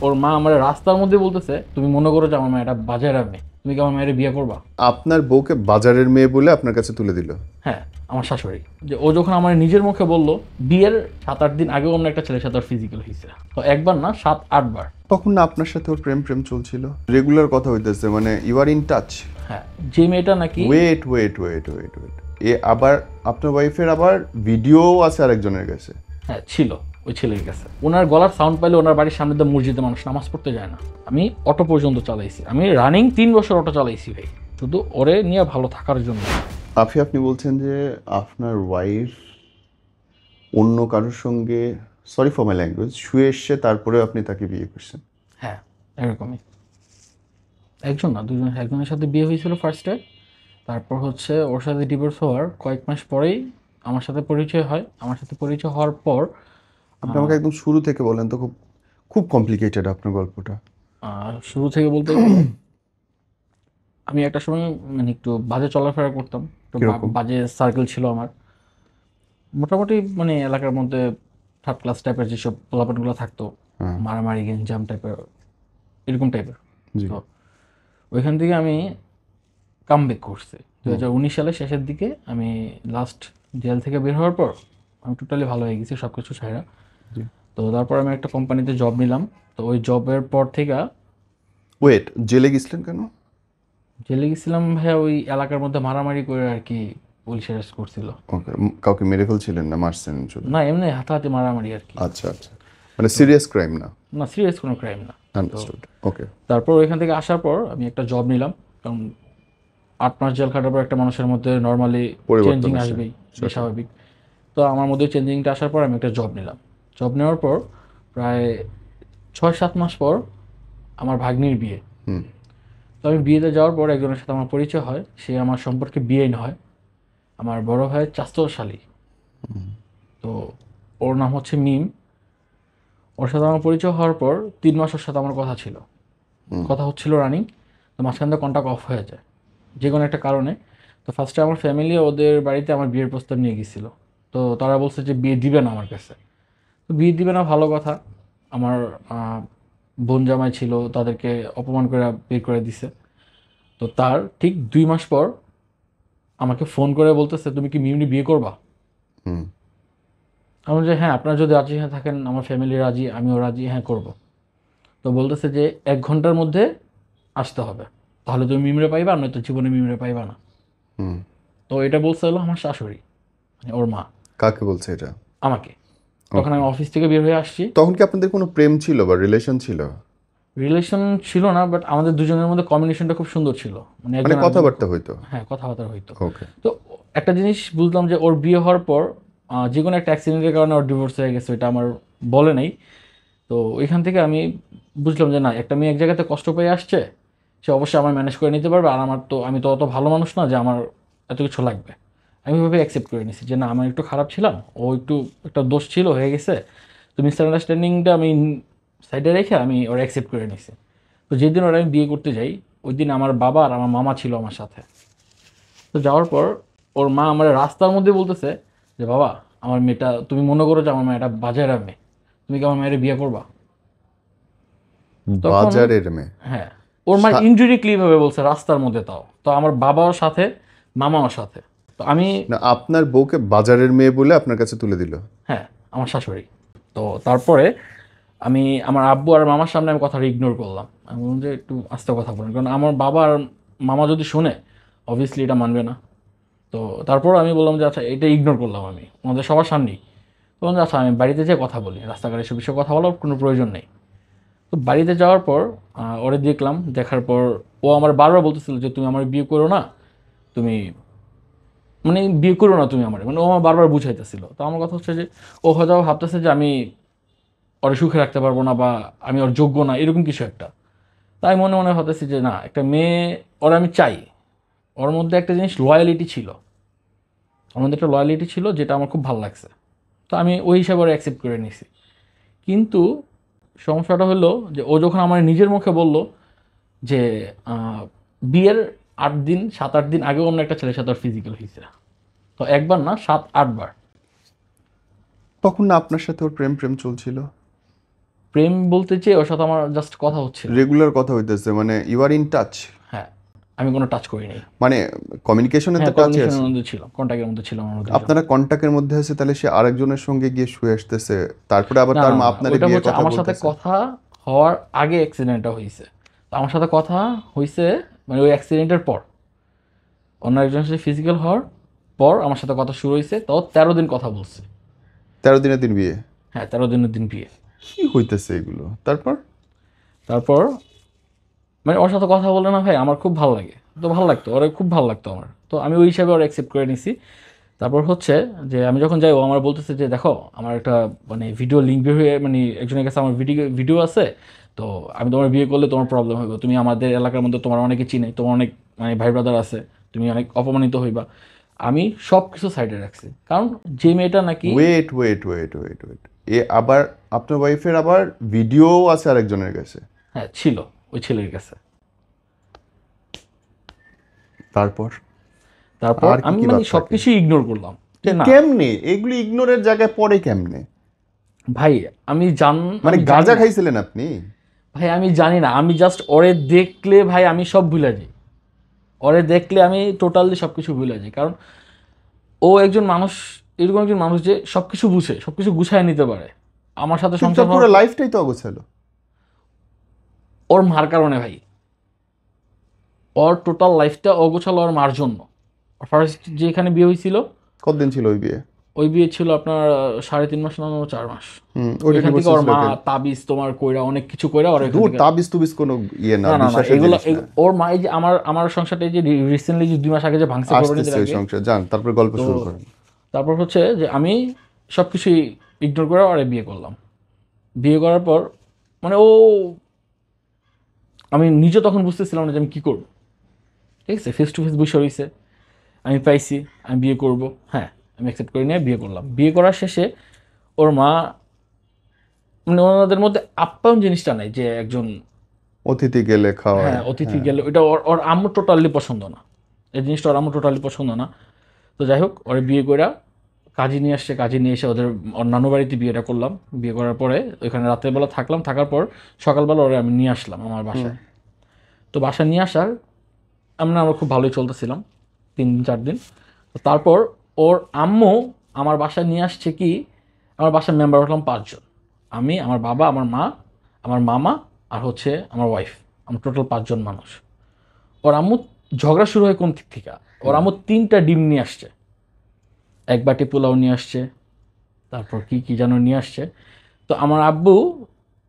ওর মা আমার রাস্তার মধ্যে বলতেছে, তুমি মনে করো যে আমার মা এটা বাজারের মেয়ে, তুমি কি আমার মায়ের বিয়ে করবা? আপনার বউকে বাজারের মেয়ে বলে আপনার কাছে তুলে দিল? হ্যাঁ, আমার শাশুড়ি। যে ও যখন আমার নিজের মুখে বললো, বিয়ের 7-8 দিন আগেও অন্য একটা ছেলের সাথে ওর ফিজিক্যাল হয়েছে, তো একবার না 7-8 বার। তখন না আপনার সাথে ওর প্রেম প্রেম চলছিল, রেগুলার কথা হইতেছে, মানে ইউ আর ইন টাচ? হ্যাঁ, যে মেয়েটা নাকি wait wait wait wait wait এ আবার আপনার ওয়াইফের আবার ভিডিও আছে আরেকজনের কাছে? হ্যাঁ ছিল, ওই ছেলের কাছে। ওনার গলার সাউন্ড পাইলে ওনার বাড়ির সামনে দিয়ে মসজিদে মানুষ নামাজ পড়তে যায় না। আমি অটো পর্যন্ত চালাইছি, আমি রানিং 3 বছর অটো চালাইছি ভাই, শুধু ওরে নিয়ে ভালো থাকার জন্য। আপনি বলছেন যে আপনার ওয়াইফ অন্য কারোর সঙ্গে, সরি ফর মাই ল্যাঙ্গুয়েজ, শুয়ে এসছে, তারপরে আপনি তাকে বিয়ে করছেন? হ্যাঁ, এরকমই। একজন না, দুজন, একজনের সাথে বিয়ে হয়েছিল ফার্স্টে, তারপর হচ্ছে ওর সাথে ডিভোর্স হওয়ার কয়েক মাস পরেই আমার সাথে পরিচয় হয়। আমার সাথে পরিচয় হওয়ার পর আপনি আমাকে একদম শুরু থেকে বলেন তো, খুব খুব কমপ্লিকেটেড আপনার গল্পটা। শুরু থেকে বলতে গেলে আমি একটা সময় মানে একটু বাজে চলাফেরা করতাম, একটু কিরকম? বাজে সার্কেল ছিল আমার। মোটামুটি মানে এলাকার মধ্যে থার্ড ক্লাস টাইপের যেসব পোলাপানগুলো থাকতো, হ্যাঁ। মারামারি গেঞ্জাম টাইপের, এরকম টাইপের। জি। তো ওইখান থেকে আমি কামব্যাক করছি 2019 সালের শেষের দিকে। আমি লাস্ট জেল থেকে বের হওয়ার পর আমি টোটালি ভালো হয়ে গেছি, সব কিছু ছাইরা। জি। তো তারপর আমি একটা কোম্পানিতে জব নিলাম। তো ওই জবের পর থেকে ওয়েট, জেলে গেছিলেন কেন? জেলে গেছিলাম ভাইয়া, ওই এলাকার মধ্যে মারামারি করে আর কি, পুলিশ অ্যারেস্ট করছিল। ওকে, কাউকে মেরে ফেলছিলেন না মারছেন শুধু? না, এমনি হাতাহাতি মারামারি আর কি। আচ্ছা আচ্ছা, মানে সিরিয়াস ক্রাইম না? না, সিরিয়াস কোনো ক্রাইম না। তো আন্ডারস্টুড, ওকে। তারপর ওইখান থেকে আসার পর আমি একটা জব নিলাম, কারণ 8 মাস জেল খাটার পর একটা মানুষের মধ্যে নর্মালি পরিবর্তন চেঞ্জিং আসে, আসবেই, সেটা। স্বাভাবিক। তো আমার মধ্যে চেঞ্জিংটা আসার পর আমি একটা জব নিলাম। জব নেওয়ার পর প্রায় 6-7 মাস পর আমার ভাগ্নির বিয়ে। হুম। তো আমি বিয়েতে যাওয়ার পর একজনের সাথে আমার পরিচয় হয়, সে আমার সম্পর্কে বিয়ে হয় আমার বড় ভাইয়ের চাচাতো শালী। তো ওর নাম হচ্ছে মিম। ওর সাথে আমার পরিচয় হওয়ার পর 3 মাস ওর সাথে আমার কথা ছিল, কথা হচ্ছিল রানিং। তো মাঝখান থেকে কন্ট্যাক্ট অফ হয়ে যায় যে কোনো একটা কারণে। তো ফার্স্টে আমার ফ্যামিলি ওদের বাড়িতে আমার বিয়ের প্রস্তাব নিয়ে গেছিলো। তো তারা বলছে যে বিয়ে দিবে না আমার কাছে। তো বিয়ে দিবে না, ভালো কথা। আমার বোন জামাই ছিল, তাদেরকে অপমান করে বের করে দিছে। তো তার ঠিক 2 মাস পর আমাকে ফোন করে বলতেছে, তুমি কি মিমনি বিয়ে করবা? হুম। আমি বলছি হ্যাঁ, আপনারা যদি রাজি হয়ে থাকেন, আমার ফ্যামিলি রাজি, আমিও রাজি, হ্যাঁ করব। তো বলতেছে যে 1 ঘন্টার মধ্যে আসতে হবে, তাহলে তুমি মিমরে পাইবা, নয়তো জীবনে মিমরে পাইবা না। হুম। তো এটা বলছে হলো আমার শাশুড়ি, মানে ওর মা, কাকে বলছে এটা? আমাকে। তখন ওকে। আমি অফিস থেকে বের হয়ে আসছি। তখন কি আপনাদের কোনো প্রেম ছিল বা রিলেশন ছিল? রিলেশন ছিল না, বাট আমাদের দুজনের মধ্যে কমিউনিকেশনটা খুব সুন্দর ছিল, মানে মানে একজন কথাবার্তা হইতো? হ্যাঁ, কথাবার্তা হইতো। ওকে। তো একটা জিনিস বুঝলাম যে ওর বিয়ে হওয়ার পর যে কোনো একটা অ্যাক্সিডেন্টের কারণে ওর ডিভোর্স হয়ে গেছে, এটা আমার বলে নাই। তো ওইখান থেকে আমি বুঝলাম যে না, একটা মেয়ে এক জায়গাতে কষ্ট পেয়ে আসছে, সে অবশ্যই আমার ম্যানেজ করে নিতে পারবে। আর আমার তো, আমি তো অত ভালো মানুষ না যে আমার এত কিছু লাগবে। আমি ওইভাবে অ্যাকসেপ্ট করে নিছি যে না, আমার একটু খারাপ ছিলাম, ও একটু একটা দোষ ছিল, হয়ে গেছে। তো মিসআন্ডারস্ট্যান্ডিংটা আমি সাইডে রেখে আমি ওরা অ্যাকসেপ্ট করে নিছি। তো যেদিন ওরা আমি বিয়ে করতে যাই, ওই দিন আমার বাবা আর আমার মামা ছিল আমার সাথে। তো যাওয়ার পর ওর মা আমার রাস্তার মধ্যে বলতেছে যে বাবা, আমার মেয়েটা, তুমি মনে করো যে আমার মেয়েটা বাজারের মেয়ে, তুমি কি আমার মেয়ের বিয়ে করবা? তখন বাজারের মেয়ে? হ্যাঁ, ওর মা ইনডিরেক্টলি ভাবে বলছে রাস্তার মধ্যে, তাও তো আমার বাবাও সাথে, মামাও সাথে। তো আমি, না, আপনার বউকে বাজারের মেয়ে বলে আপনার কাছে তুলে দিল? হ্যাঁ, আমার শাশুড়ি। তো তারপরে আমি আমার আব্বু আর মামার সামনে আমি কথাটা ইগনোর করলাম। আমি বললাম যে একটু আস্তে কথা বলেন, কারণ আমার বাবা আর মামা যদি শুনে অবভিয়াসলি এটা মানবে না। তো তারপর আমি বললাম যে আচ্ছা, এটা ইগনোর করলাম আমি ওনাদের সবার সামনেই। তো বললাম যে আচ্ছা, আমি বাড়িতে যেয়ে কথা বলি, রাস্তাঘাটে এসব বিষয়ে কথা বলার কোনো প্রয়োজন নেই। তো বাড়িতে যাওয়ার পর ওরে দেখলাম, দেখার পর ও আমার বারবার বলতেছিল যে তুমি আমার বিয়ে করো না, তুমি মানে বিয়ে করো না তুমি আমার, মানে ও আমার বারবার বুঝাইতেছিল। তো আমার কথা হচ্ছে যে ও হয়তো ভাবতেছে যে আমি ওরে সুখে রাখতে পারবো না, বা আমি ওর যোগ্য না, এরকম কিছু একটা। তাই মনে মনে ভাবতেছি যে না, একটা মেয়ে, ওর আমি চাই, ওর মধ্যে একটা জিনিস লয়ালিটি ছিল, ওর মধ্যে একটা লয়ালিটি ছিল, যেটা আমার খুব ভালো লাগছে। তো আমি ওই হিসাবে ওরা অ্যাকসেপ্ট করে নিয়েছি। কিন্তু সমস্যাটা হলো যে ও যখন আমার নিজের মুখে বলল যে বিয়ের 8 দিন 7-8 দিন আগেও অন্য একটা ছেলের সাথে ওর ফিজিক্যাল হয়েছে, তো একবার না 7-8 বার। তখন না আপনার সাথে ওর প্রেম প্রেম চলছিল, প্রেম বলতে চেয়ে ওর সাথে আমার জাস্ট কথা হচ্ছিল। রেগুলার কথা হইতেছে, মানে ইউ আর ইন টাচ, হ্যাঁ, আমি কোনো টাচ করি নাই। মানে কমিউনিকেশনে তো হ্যাঁ, টাচে আছে, কমিউনিকেশনের মধ্যে ছিলাম, কন্ট্যাক্টের মধ্যে ছিলাম আমরা দুজন। আপনারা কন্টাক্টের মধ্যে আছে, তাহলে সে আরেকজনের সঙ্গে গিয়ে শুয়ে আসতেছে, তারপরে আবার না তার না মা না, আপনারে ওইটা বিয়ের হচ্ছে কথা আমার সাথে বলতেছে। কথা হওয়ার আগে অ্যাক্সিডেন্টটা হয়েছে। তো আমার সাথে কথা হয়েছে মানে ওই অ্যাক্সিডেন্টের পর, অন্য একজনের সাথে ফিজিক্যাল হওয়ার পর আমার সাথে কথা শুরু হয়েছে। তাও 13 দিন কথা বলছে। 13 দিনের দিন বিয়ে? হ্যাঁ, 13 দিনের দিন বিয়ে। কি হইতেছে এগুলো? তারপর তারপর মানে ওর সাথে কথা বলে না ভাই আমার খুব ভালো লাগে, তো ভালো লাগতো, ওরা খুব ভালো লাগতো আমার, তো আমি ওই হিসাবে ওরা অ্যাকসেপ্ট করে নিছি। তারপর হচ্ছে যে আমি যখন যাই ও আমার বলতেছে যে দেখো আমার একটা মানে ভিডিও লিঙ্ক বের হয়ে মানে একজনের কাছে আমার ভিডিও ভিডিও আছে, তো আমি তোমার বিয়ে করলে তোমার প্রবলেম হবে, তুমি আমাদের এলাকার মধ্যে তোমার অনেকে চিনে, তোমার অনেক মানে ভাই ব্রাদার আছে, তুমি অনেক অপমানিত হইবা। আমি সব কিছু সাইডে রাখছি, কারণ যে মেয়েটা নাকি wait wait wait wait wait, এ আবার আপনার ওয়াইফের আবার ভিডিও আছে আরেকজনের কাছে? হ্যাঁ ছিল ওই ছেলের কাছে। তারপর তারপর আর কি আমি কি মানে বাদ সব থাকে? কিছুই ইগনোর করলাম যে না কেমনে এগুলি ইগনোরের জায়গায় পড়ে কেমনে? ভাই, আমি মানে আমি জানি গাঁজা না খাইছিলেন আপনি? ভাই, আমি জানি না, আমি জাস্ট ওরে দেখলে ভাই আমি সব ভুলে যাই। ওরে দেখলে আমি টোটালি সব কিছু ভুলে যাই, কারণ ও একজন মানুষ, এরকম একজন মানুষ যে সব কিছু বুঝে, সব কিছু গুছায় নিতে পারে। আমার সাথে কিন্তু সংসার তার পুরো হওয়ার পর লাইফটাই তো অগোছালো। ওর মার কারণে ভাই, ওর টোটাল লাইফটা অগোছালো ওর মার জন্য। ফার্স্ট যেখানে বিয়ে হয়েছিল, কতদিন ছিল ওই বিয়ে? ওই বিয়ে ছিল আপনার 3.5 মাস না 4 মাস। ওইটা ওইখান থেকে ডিভোর্স ওর ছিল মা কেন? তাবিজ তোমার কইরা অনেক কিছু কইরা ওর এখান দূর, থেকে তাবিজ তুবিজ কোনো ইয়ে না, না না না, বিশ্বাসের এগুলো জিনিস না। ওর মা এই যে আমার আমার সংসারটা এই যে রিসেন্টলি যে 2 মাস আগে যে ভাঙছে কোরবানিদের আসতেছে ওই আগে। সংসার, যান তারপরে গল্প তো শুরু করেন। তারপর হচ্ছে যে আমি সব কিছুই ইগনোর করে ওরে বিয়ে করলাম। বিয়ে করার পর মানে ও, আমি নিজে তখন বুঝতেছিলাম না যে আমি কী করবো। ঠিক আছে, ফেস টু ফেস বসে রয়েছে, আমি পাইছি, আমি বিয়ে করব। হ্যাঁ, আমি অ্যাকসেপ্ট করে নিয়ে বিয়ে করলাম। বিয়ে করার শেষে ওর মা মানে ওনাদের মধ্যে আপ্যায়ন জিনিসটা নাই, যে একজন অতিথি গেলে খাওয়ায়, হ্যাঁ অতিথি হ্যাঁ। গেলে, ওটা ওর ওর আম্মু টোটালি পছন্দ না। এই জিনিসটা ওর আম্মু টোটালি পছন্দ না। তো যাই হোক, ওরা বিয়ে করে কাজী নিয়ে আসছে, কাজী নিয়ে এসে ওদের ওর নানু বাড়িতে বিয়েটা করলাম। বিয়ে করার পরে ওইখানে রাতের বেলা থাকলাম, থাকার পর সকালবেলা ওরা আমি নিয়ে আসলাম আমার বাসায়। তো বাসায় নিয়ে আসার আমরা খুব ভালোই চলতেছিলাম 3 দিন 4 দিন। তো তারপর ওর আম্মু আমার বাসায় নিয়ে আসছে কি, আমার বাসার মেম্বার হলাম 5 জন। আমি, আমার বাবা, আমার মা, আমার মামা, আর হচ্ছে আমার ওয়াইফ, আমরা টোটাল 5 জন মানুষ। ওর আম্মু ঝগড়া শুরু হয় কোন দিক থেকে, ওর আম্মু 3টা ডিম নিয়ে আসছে, 1 বাটি পোলাও নিয়ে আসছে, তারপর কি কি যেন নিয়ে আসছে। তো আমার আব্বু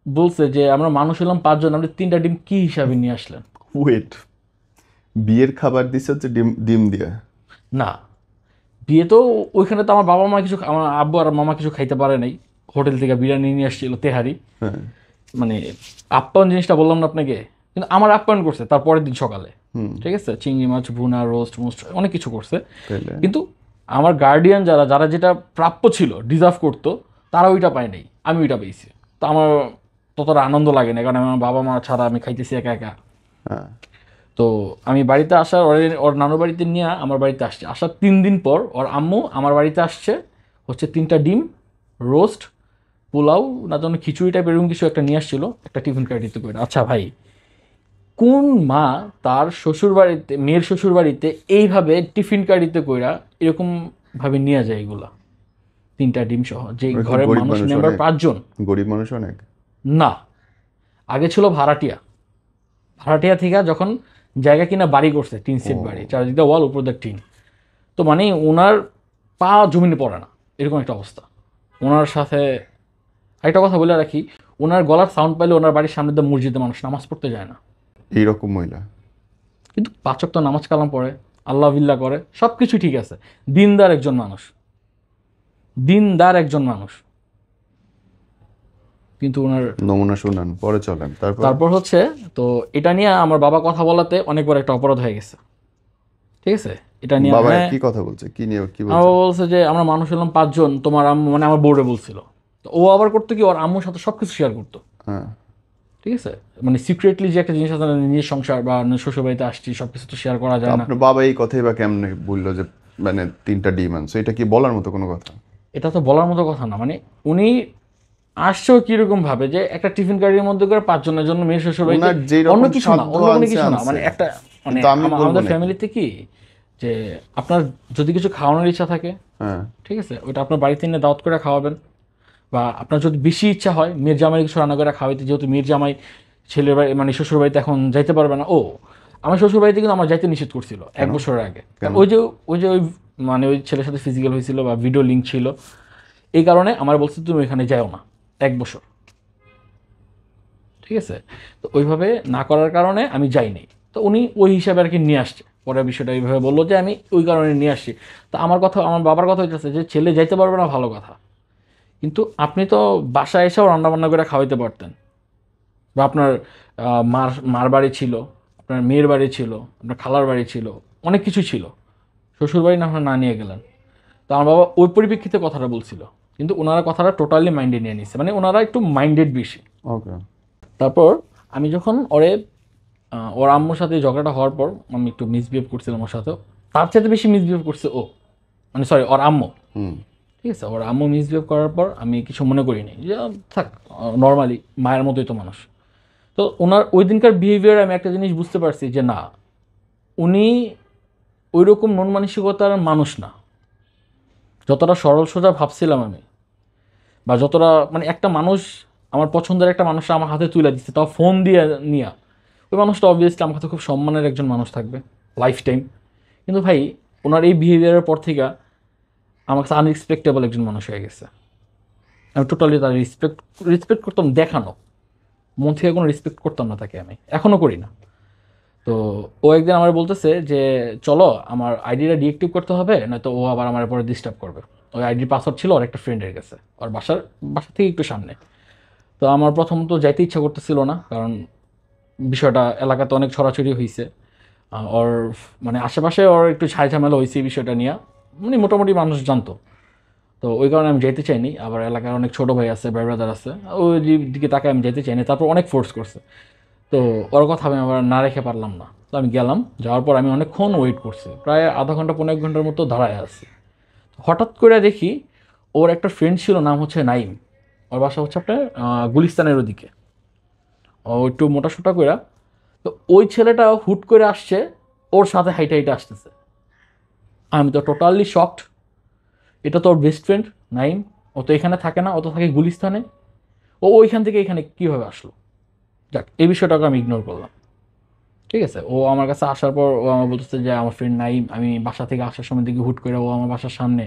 বলছে যে আমরা মানুষ হলাম 5 জন, আপনি 3টা ডিম কি হিসাবে নিয়ে আসলেন? ওয়েট, বিয়ের খাবার দিছে হচ্ছে ডিম, ডিম দিয়ে? না, বিয়ে তো ওইখানে তো আমার বাবা মা কিছু, আমার আব্বু আর মামা কিছু খাইতে পারে নাই, হোটেল থেকে বিরিয়ানি নিয়ে আসছিল তেহারি। হ্যাঁ। মানে আপ্যায়ন জিনিসটা বললাম না আপনাকে, কিন্তু আমার আপ্যায়ন করছে তার পরের দিন সকালে। ঠিক আছে, চিংড়ি মাছ ভুনা, রোস্ট মোস্ট অনেক কিছু করছে। তাহলে কিন্তু আমার গার্ডিয়ান যারা যারা যেটা প্রাপ্য ছিল, ডিজার্ভ করতো, তারা ওইটা পায় নাই, আমি ওইটা পেয়েছি। তো আমার ততটা আনন্দ লাগে না, কারণ আমার বাবা মা ছাড়া আমি খাইতেছি একা একা। হ্যাঁ। তো আমি বাড়িতে আসার ওর নানুর বাড়িতে নিয়ে আমার বাড়িতে আসছে, আসার 3 দিন পর ওর আম্মু আমার বাড়িতে আসছে হচ্ছে 3টা ডিম, রোস্ট, পোলাও না যেন খিচুড়ি টাইপের এরকম কিছু একটা নিয়ে আসছিল, একটা টিফিন কার্টিতে করে। আচ্ছা ভাই, কোন মা তার শ্বশুর বাড়িতে, মেয়ের শ্বশুর বাড়িতে এইভাবে টিফিন কার্টিতে কইরা এরকম ভাবে নিয়ে যায় এগুলা, 3টা ডিম সহ, যে ওরা কি ঘরের গরিব মানুষ মানুষ মেম্বার অনেক? 5 জন? গরিব মানুষ অনেক? না, আগে ছিল ভাড়াটিয়া। ভাড়াটিয়া থেকে যখন জায়গা কিনা বাড়ি করছে, টিন সেট বাড়ি, চারিদিকে ওয়াল, উপর দিয়ে টিন। তো মানে ওনার পা জমিনে পড়ে না, এরকম একটা অবস্থা ওনার সাথে। একটা কথা বলে রাখি, ওনার গলার সাউন্ড পাইলে ওনার বাড়ির সামনে দিয়ে মসজিদে মানুষ নামাজ পড়তে যায় না, এইরকম মহিলা? কিন্তু 5 ওয়াক্ত নামাজ কালাম পড়ে, আল্লাহ বিল্লাহ করে, সব কিছু ঠিক আছে। দিনদার একজন মানুষ, দিনদার একজন মানুষ, কিন্তু ওনার নমুনা শুনান, পরে চলেন। তারপর? তারপর হচ্ছে, তো এটা নিয়ে আমার বাবা কথা বলাতে অনেক বড় একটা অপরাধ হয়ে গেছে। ঠিক আছে, এটা নিয়ে বাবা হ্যাঁ, কি কথা বলছে, কি নিয়ে কি আমার বলছে? বাবা বলছে যে আমরা মানুষ হলাম 5 জন, তোমার আম্মু মানে আমার বোর্ডে বলছিল। তো ও আবার করতো কি, ওর আম্মুর সাথে সব কিছু শেয়ার করতো। হ্যাঁ। ঠিক আছে, মানে সিক্রেটলি যে একটা জিনিস আছে না, নিজের সংসার বা শ্বশুর বাড়িতে আসছি, সব কিছু তো শেয়ার করা তো যায় না। আপনার বাবা এই কথাই বা কেমনে বললো যে মানে 3টা ডিম আনছো? এটা কি বলার মতো কোনো কথা? এটা তো বলার মতো কথা না, মানে উনি আসছেও কিরকম ভাবে যে একটা টিফিন গাড়ির মধ্যে করে 5 জনের জন্য মেয়ে শ্বশুর বাড়িতে, ওনার যেই রকম অন্য কিছু না, সাধ্য অন্য কোনো আনছে কিছু না, আনছে, মানে একটা মানে কিন্তু আমি বলবো আমাদের নাকি? ফ্যামিলিতে কি যে আপনার যদি কিছু খাওয়ানোর ইচ্ছা থাকে, হ্যাঁ, ঠিক আছে, ওইটা আপনার বাড়িতে এনে দাওয়াত করে খাওয়াবেন। বা আপনার যদি বেশি ইচ্ছা হয় মির জামাই কিছু রান্না করে খাওয়াইতে, যেহেতু মির জামাই ছেলের বাড়ি মানে শ্বশুর বাড়িতে এখন যাইতে পারবে না। আমার শ্বশুর বাড়িতে কিন্তু আমার যাইতে নিষেধ করছিল এক কেন? বছরের আগে, কেন? কারণ ওই মানে ওই ছেলের সাথে ফিজিক্যাল হয়েছিল বা ভিডিও লিঙ্ক ছিল, এই কারণে আমার বলছে তুমি এখানে যাও না 1 বছর, ঠিক আছে। তো ওইভাবে না করার কারণে আমি যাইনি। তো উনি ওই হিসাবে আর কি নিয়ে আসছে, পরে বিষয়টা এইভাবে বললো যে আমি ওই কারণে নিয়ে আসছি। তো আমার বাবার কথা হইতেছে যে ছেলে যাইতে পারবে না ভালো কথা, কিন্তু আপনি তো বাসায় এসেও রান্নাবান্না করে খাওয়াইতে পারতেন। বা আপনার মার মার বাড়ি ছিল, আপনার মেয়ের বাড়ি ছিল, আপনার খালার বাড়ি ছিল, অনেক কিছু ছিল, শ্বশুর বাড়ি না আপনার না নিয়ে গেলেন। তো আমার বাবা ওই পরিপ্রেক্ষিতে কথাটা বলছিল, কিন্তু ওনারা কথাটা টোটালি মাইন্ডে নিয়ে নিচ্ছে, মানে ওনারা একটু মাইন্ডেড বেশি। ওকে। তারপর আমি যখন ওর আম্মুর সাথে ঝগড়াটা হওয়ার পর আমি একটু মিসবিহেভ করছিলাম ওর সাথেও, তার চাইতে বেশি মিসবিহেভ করছে ও, মানে সরি ওর আম্মু। হুম। ঠিক আছে, ওর আম্মু মিসবিহেভ করার পর আমি কিছু মনে করিনি, যে থাক, নর্মালি মায়ের মতোই তো মানুষ। তো ওনার ওই দিনকার বিহেভিয়ার আমি একটা জিনিস বুঝতে পারছি যে না, উনি ওই রকম মন মানসিকতার মানুষ না, যতটা সরল সোজা ভাবছিলাম আমি, বা যতটা মানে একটা মানুষ, আমার পছন্দের একটা মানুষ আমার হাতে তুলে দিচ্ছে, তাও ফোন দিয়ে নিয়ে, ওই মানুষটা অবভিয়াসলি আমার কাছে খুব সম্মানের একজন মানুষ থাকবে লাইফ টাইম। কিন্তু ভাই, ওনার এই বিহেভিয়ারের পর থেকে আমার কাছে আনএক্সপেক্টেবল একজন মানুষ হয়ে গেছে। আমি টোটালি তার রেসপেক্ট করতাম, দেখানো মন থেকে কোনো রেসপেক্ট করতাম না তাকে, আমি এখনও করি না। তো ও একদিন আমার বলতেছে যে চলো আমার আইডিটা ডিএক্টিভ করতে হবে, নয়তো ও আবার আমার পরে ডিস্টার্ব করবে। ওই আইডির পাসওয়ার্ড ছিল ওর একটা ফ্রেন্ডের কাছে, ওর বাসা থেকে একটু সামনে। তো আমার প্রথমত যাইতে ইচ্ছা করতেছিল না, কারণ বিষয়টা এলাকাতে অনেক ছড়াছড়ি হয়েছে। ওর মানে আশেপাশে ওর একটু ঝামেলা হয়েছে এই বিষয়টা নিয়ে, মানে মোটামুটি মানুষ জানতো। তো ওই কারণে আমি যেতে চাইনি, আবার এলাকার অনেক ছোটো ভাই আছে, ভাই ব্রাদার আছে, ওই দিকে তাকে আমি যেতে চাইনি। তারপর অনেক ফোর্স করছে, তো ওর কথা আমি আবার না রেখে পারলাম না। তো আমি গেলাম, যাওয়ার পর আমি অনেকক্ষণ ওয়েট করছি, প্রায় আধা ঘন্টা 15 ঘন্টার মতো দাঁড়ায় আছি। হঠাৎ করে দেখি ওর একটা ফ্রেন্ড ছিল, নাম হচ্ছে নাইম। ওর বাসা হচ্ছে আপনার গুলিস্তানের ওদিকে, ও একটু মোটাসোটা করে। তো ওই ছেলেটা হুট করে আসছে, ওর সাথে হাইটে হাইটে আসতেছে। আমি তো টোটালি শকড, এটা তো ওর বেস্ট ফ্রেন্ড নাইম, ও তো এখানে থাকে না, ও তো থাকে গুলিস্তানে, ও ওইখান থেকে এখানে কীভাবে আসলো। যাক, এই বিষয়টাকে আমি ইগনোর করলাম। ঠিক আছে, ও আমার কাছে আসার পর ও আমার বলতেছে যে আমার ফ্রেন্ড নাইম, আমি বাসা থেকে আসার সময় দেখি হুট করে ও আমার বাসার সামনে,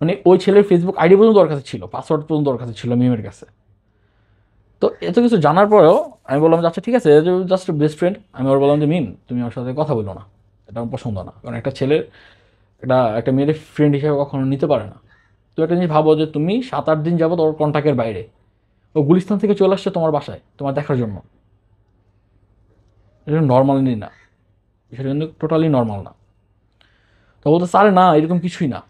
মানে ওই ছেলের ফেসবুক আইডি পর্যন্ত ওর কাছে ছিল, পাসওয়ার্ড পর্যন্ত ওর কাছে ছিল মিমের কাছে। তো এত কিছু জানার পরেও আমি বললাম যে আচ্ছা ঠিক আছে, জাস্ট বেস্ট ফ্রেন্ড। আমি ওর বললাম যে মিম, তুমি ওর সাথে কথা বলো না, এটা আমার পছন্দ না, কারণ একটা ছেলের একটা মেয়ের ফ্রেন্ড হিসেবে কখনো নিতে পারে না। তো একটা জিনিস ভাবো যে তুমি 7-8 দিন যাবত ওর কন্ট্যাক্টের বাইরে, ও গুলিস্তান থেকে চলে আসছে তোমার বাসায় তোমার দেখার জন্য, এটা নর্মালি না, বিষয়টা কিন্তু টোটালি নর্মাল না। তো বলতে আরে না, এরকম কিছুই না।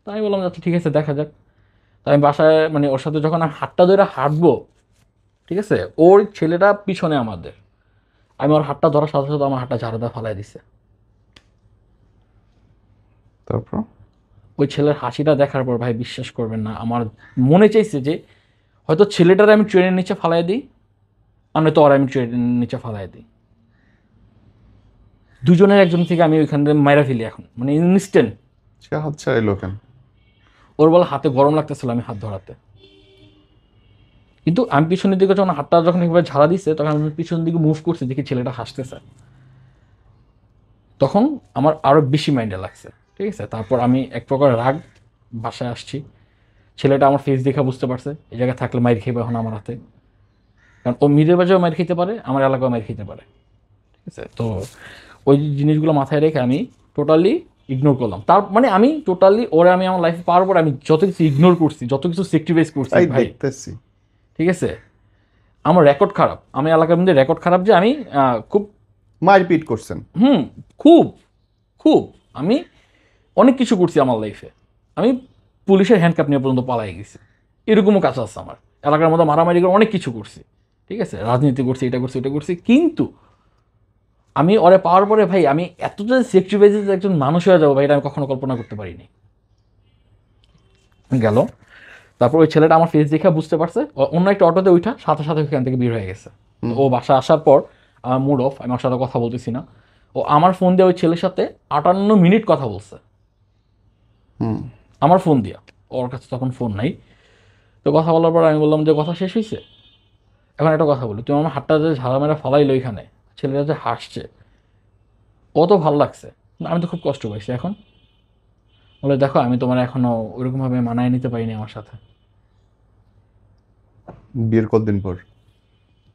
তাই আমি বললাম আচ্ছা ঠিক আছে, দেখা যাক। তাই আমি বাসায় মানে ওর সাথে যখন আমি হাতটা ধরে হাঁটবো, ঠিক আছে, ওর ছেলেটা পিছনে আমাদের, আমি ওর হাতটা ধরার সাথে সাথে আমার হাতটা ঝাড়া ফালাই দিছে। তারপর? ওই ছেলের হাসিটা দেখার পর ভাই বিশ্বাস করবেন না, আমার মনে চাইছে যে হয়তো ছেলেটার আমি ট্রেনের নিচে ফালাই দিই, আর নয়তো ওর আমি ট্রেনের নিচে ফালাই দিই, দুজনের একজন থেকে আমি ওইখান থেকে মাইরা ফেলি এখন, মানে ইনস্ট্যান্ট। সে হাত ছাড়াইলো কেন? ওর বলে হাতে গরম লাগতেছিল আমি হাত ধরাতে, কিন্তু আমি পিছনের দিকে যখন হাতটা যখন একবার ঝাড়া দিচ্ছে, তখন আমি পিছনের দিকে মুভ করছি, দেখি ছেলেটা হাসতেছে। তখন আমার আরও বেশি মাইন্ডে লাগছে। ঠিক আছে, তারপর আমি এক প্রকার রাগ, বাসায় আসছি। ছেলেটা আমার ফেস দেখে বুঝতে পারছে এই জায়গায় থাকলে মাইর খেয়ে এখন আমার হাতে, কারণ ও মিরের বাজারেও মাইর খেতে পারে, আমার এলাকাও মাইর খেতে পারে। ঠিক আছে, তো ওই জিনিসগুলো মাথায় রেখে আমি টোটালি ইগনোর করলাম। তার মানে আমি টোটালি ওরা আমি আমার লাইফে পাওয়ার পর আমি যত কিছু ইগনোর করছি, যত কিছু স্যাক্রিফাইস করছি তাই ভাই, দেখতেছি। ঠিক আছে, আমার রেকর্ড খারাপ, আমি এলাকার মধ্যে রেকর্ড খারাপ যে আমি খুব মারপিট করছেন? হুম খুব খুব আমি অনেক কিছু করছি আমার লাইফে। আমি পুলিশের হ্যান্ডকাপ নিয়ে পর্যন্ত পালাই গেছি, এরকমও কাজ আছে আমার। এলাকার মধ্যে মারামারি করে অনেক কিছু করছি, ঠিক আছে, রাজনীতি করছি, এটা করছি ওটা করছি, কিন্তু আমি ওরে পাওয়ার পরে ভাই আমি এতটা স্যাক্রিফাইসেস একজন মানুষ হয়ে যাবো ভাই, এটা আমি কখনো কল্পনা করতে পারিনি। গেল তারপর ওই ছেলেটা আমার ফেস দেখে বুঝতে পারছে, অন্য একটা অটোতে উঠা সাথে সাথে ওখান থেকে বের হয়ে গেছে। তো ও বাসা আসার পর আমার মুড অফ, আমি ওর সাথে কথা বলতেছি না। ও আমার ফোন দিয়ে ওই ছেলের সাথে 58 মিনিট কথা বলছে, হুম আমার ফোন দিয়া। ওর কাছে তখন ফোন নাই। তো কথা বলার পর আমি বললাম যে কথা শেষ হয়েছে, এখন একটা কথা বলি, তুমি আমার হাতটা যে ঝাড়ামেরা ফালাইলো এখানে, ছেলেটা যে হাসছে, ও তো ভালো লাগছে, আমি তো খুব কষ্ট পাইছি। এখন বলে দেখো আমি তোমার এখনো ওইরকমভাবে মানায় নিতে পারিনি আমার সাথে। বিয়ের কতদিন পর?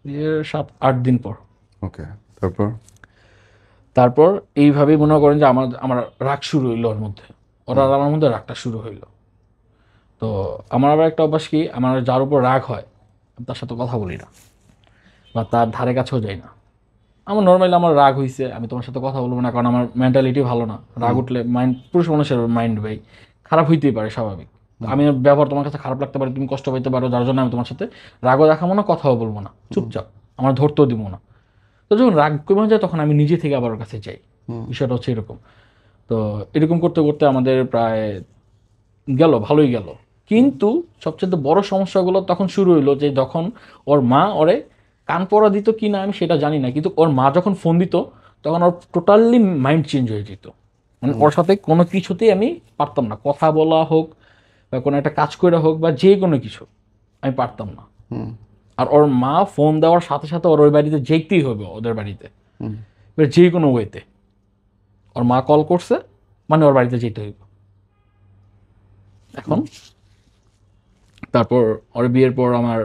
বিয়ের 7-8 দিন পর। ওকে, তারপর? তারপর এইভাবেই মনে করেন যে আমার আমার রাগ শুরু হইলো ওর মধ্যে, ওর আর আমার মধ্যে রাগটা শুরু হইলো। তো আমার আবার একটা অভ্যাস কি, আমার যার উপর রাগ হয় আমি তার সাথে কথা বলি না বা তার ধারে কাছেও যাই না। আমার নর্মালি আমার রাগ হয়েছে, আমি তোমার সাথে কথা বলবো না, কারণ আমার মেন্টালিটি ভালো না। রাগ উঠলে মাইন্ড, পুরুষ মানুষের মাইন্ড ভাই খারাপ হইতেই পারে, স্বাভাবিক। আমি ব্যবহার তোমার কাছে খারাপ লাগতে পারে, তুমি কষ্ট পাইতে পারো, যার জন্য আমি তোমার সাথে রাগও দেখাবো না, কথাও বলবো না, চুপচাপ, আমার ধরতেও দিব না। তো যখন রাগ কমে যায় তখন আমি নিজে থেকে আবার ওর কাছে যাই। বিষয়টা হচ্ছে এরকম। তো এরকম করতে করতে আমাদের প্রায় গেল, ভালোই গেল। কিন্তু সবচেয়ে বড় সমস্যাগুলো তখন শুরু হইলো যে যখন ওর মা ওরে কান পড়া দিত কি না আমি সেটা জানি না, কিন্তু ওর মা যখন ফোন দিত তখন ওর টোটালি মাইন্ড চেঞ্জ হয়ে যেত। মানে ওর সাথে কোনো কিছুতেই আমি পারতাম না, কথা বলা হোক বা কোনো একটা কাজ করে হোক বা যে কোনো কিছু আমি পারতাম না। আর ওর মা ফোন দেওয়ার সাথে সাথে ওর ওই বাড়িতে যেতেই হবে, ওদের বাড়িতে, এবার যে কোনো ওয়েতে। ওর মা কল করছে মানে ওর বাড়িতে যেতে হইব। এখন তারপর ওর বিয়ের পর আমার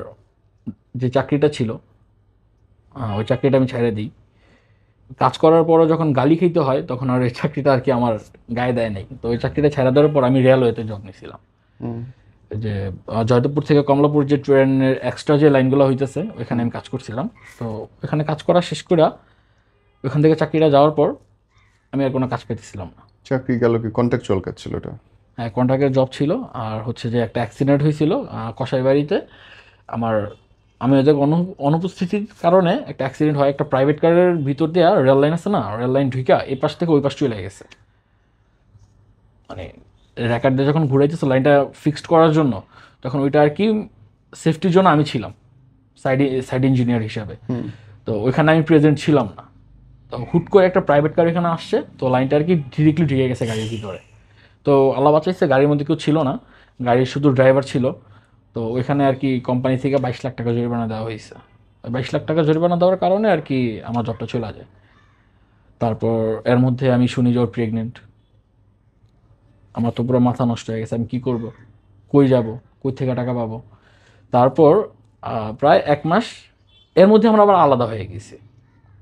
যে চাকরিটা ছিল, ওই চাকরিটা আমি ছেড়ে দিই। কাজ করার পরও যখন গালি খেতে হয় তখন আর ওই চাকরিটা আর কি আমার গায়ে দেয় নাই। তো ওই চাকরিটা ছেড়ে দেওয়ার পর আমি রেলওয়েতে জব নিয়েছিলাম। যে জয়দেবপুর থেকে কমলাপুর যে ট্রেনের এক্সট্রা যে লাইনগুলো হইতেছে ওইখানে আমি কাজ করছিলাম। তো ওইখানে কাজ করা শেষ করে ওইখান থেকে চাকরিটা যাওয়ার পর আমি আর কোনো কাজ পেতেছিলাম না। চাকরি গেল কি? কন্ট্রাকচুয়াল কাজ ছিল এটা? হ্যাঁ, কন্ট্রাক্টের জব ছিল। আর হচ্ছে যে একটা অ্যাক্সিডেন্ট হয়েছিল কসাইবাড়িতে আমার, আমি ওদের অনুপস্থিতির কারণে একটা অ্যাক্সিডেন্ট হয়। একটা প্রাইভেট কারের ভিতর দিয়ে রেল লাইন আছে না, রেল লাইন ঢুকা এই পাশ থেকে ওই পাশ চলে গেছে। মানে র্যাকার দিয়ে যখন ঘুরাইতেছে লাইনটা ফিক্সড করার জন্য, তখন ওইটা আর কি সেফটির জন্য আমি ছিলাম সাইড ইঞ্জিনিয়ার হিসাবে। তো ওইখানে আমি প্রেজেন্ট ছিলাম না। তো হুট করে একটা প্রাইভেট কার এখানে আসছে, তো লাইনটা আর কি ডিরেক্টলি ঢুকে গেছে গাড়ির ভিতরে। তো আল্লাহ বাঁচাইছে, গাড়ির মধ্যে কেউ ছিল না, গাড়ির শুধু ড্রাইভার ছিল। তো ওইখানে আর কি কোম্পানি থেকে 22 লাখ টাকা জরিমানা দেওয়া হয়েছে। 22 লাখ টাকা জরিমানা দেওয়ার কারণে আর কি আমার জবটা চলে যায়। তারপর এর মধ্যে আমি শুনি যে ওর প্রেগনেন্ট। আমার তো পুরো মাথা নষ্ট হয়ে গেছে, আমি কী করব, কই যাব, কই থেকে টাকা পাবো। তারপর প্রায় 1 মাস এর মধ্যে আমরা আবার আলাদা হয়ে গেছি।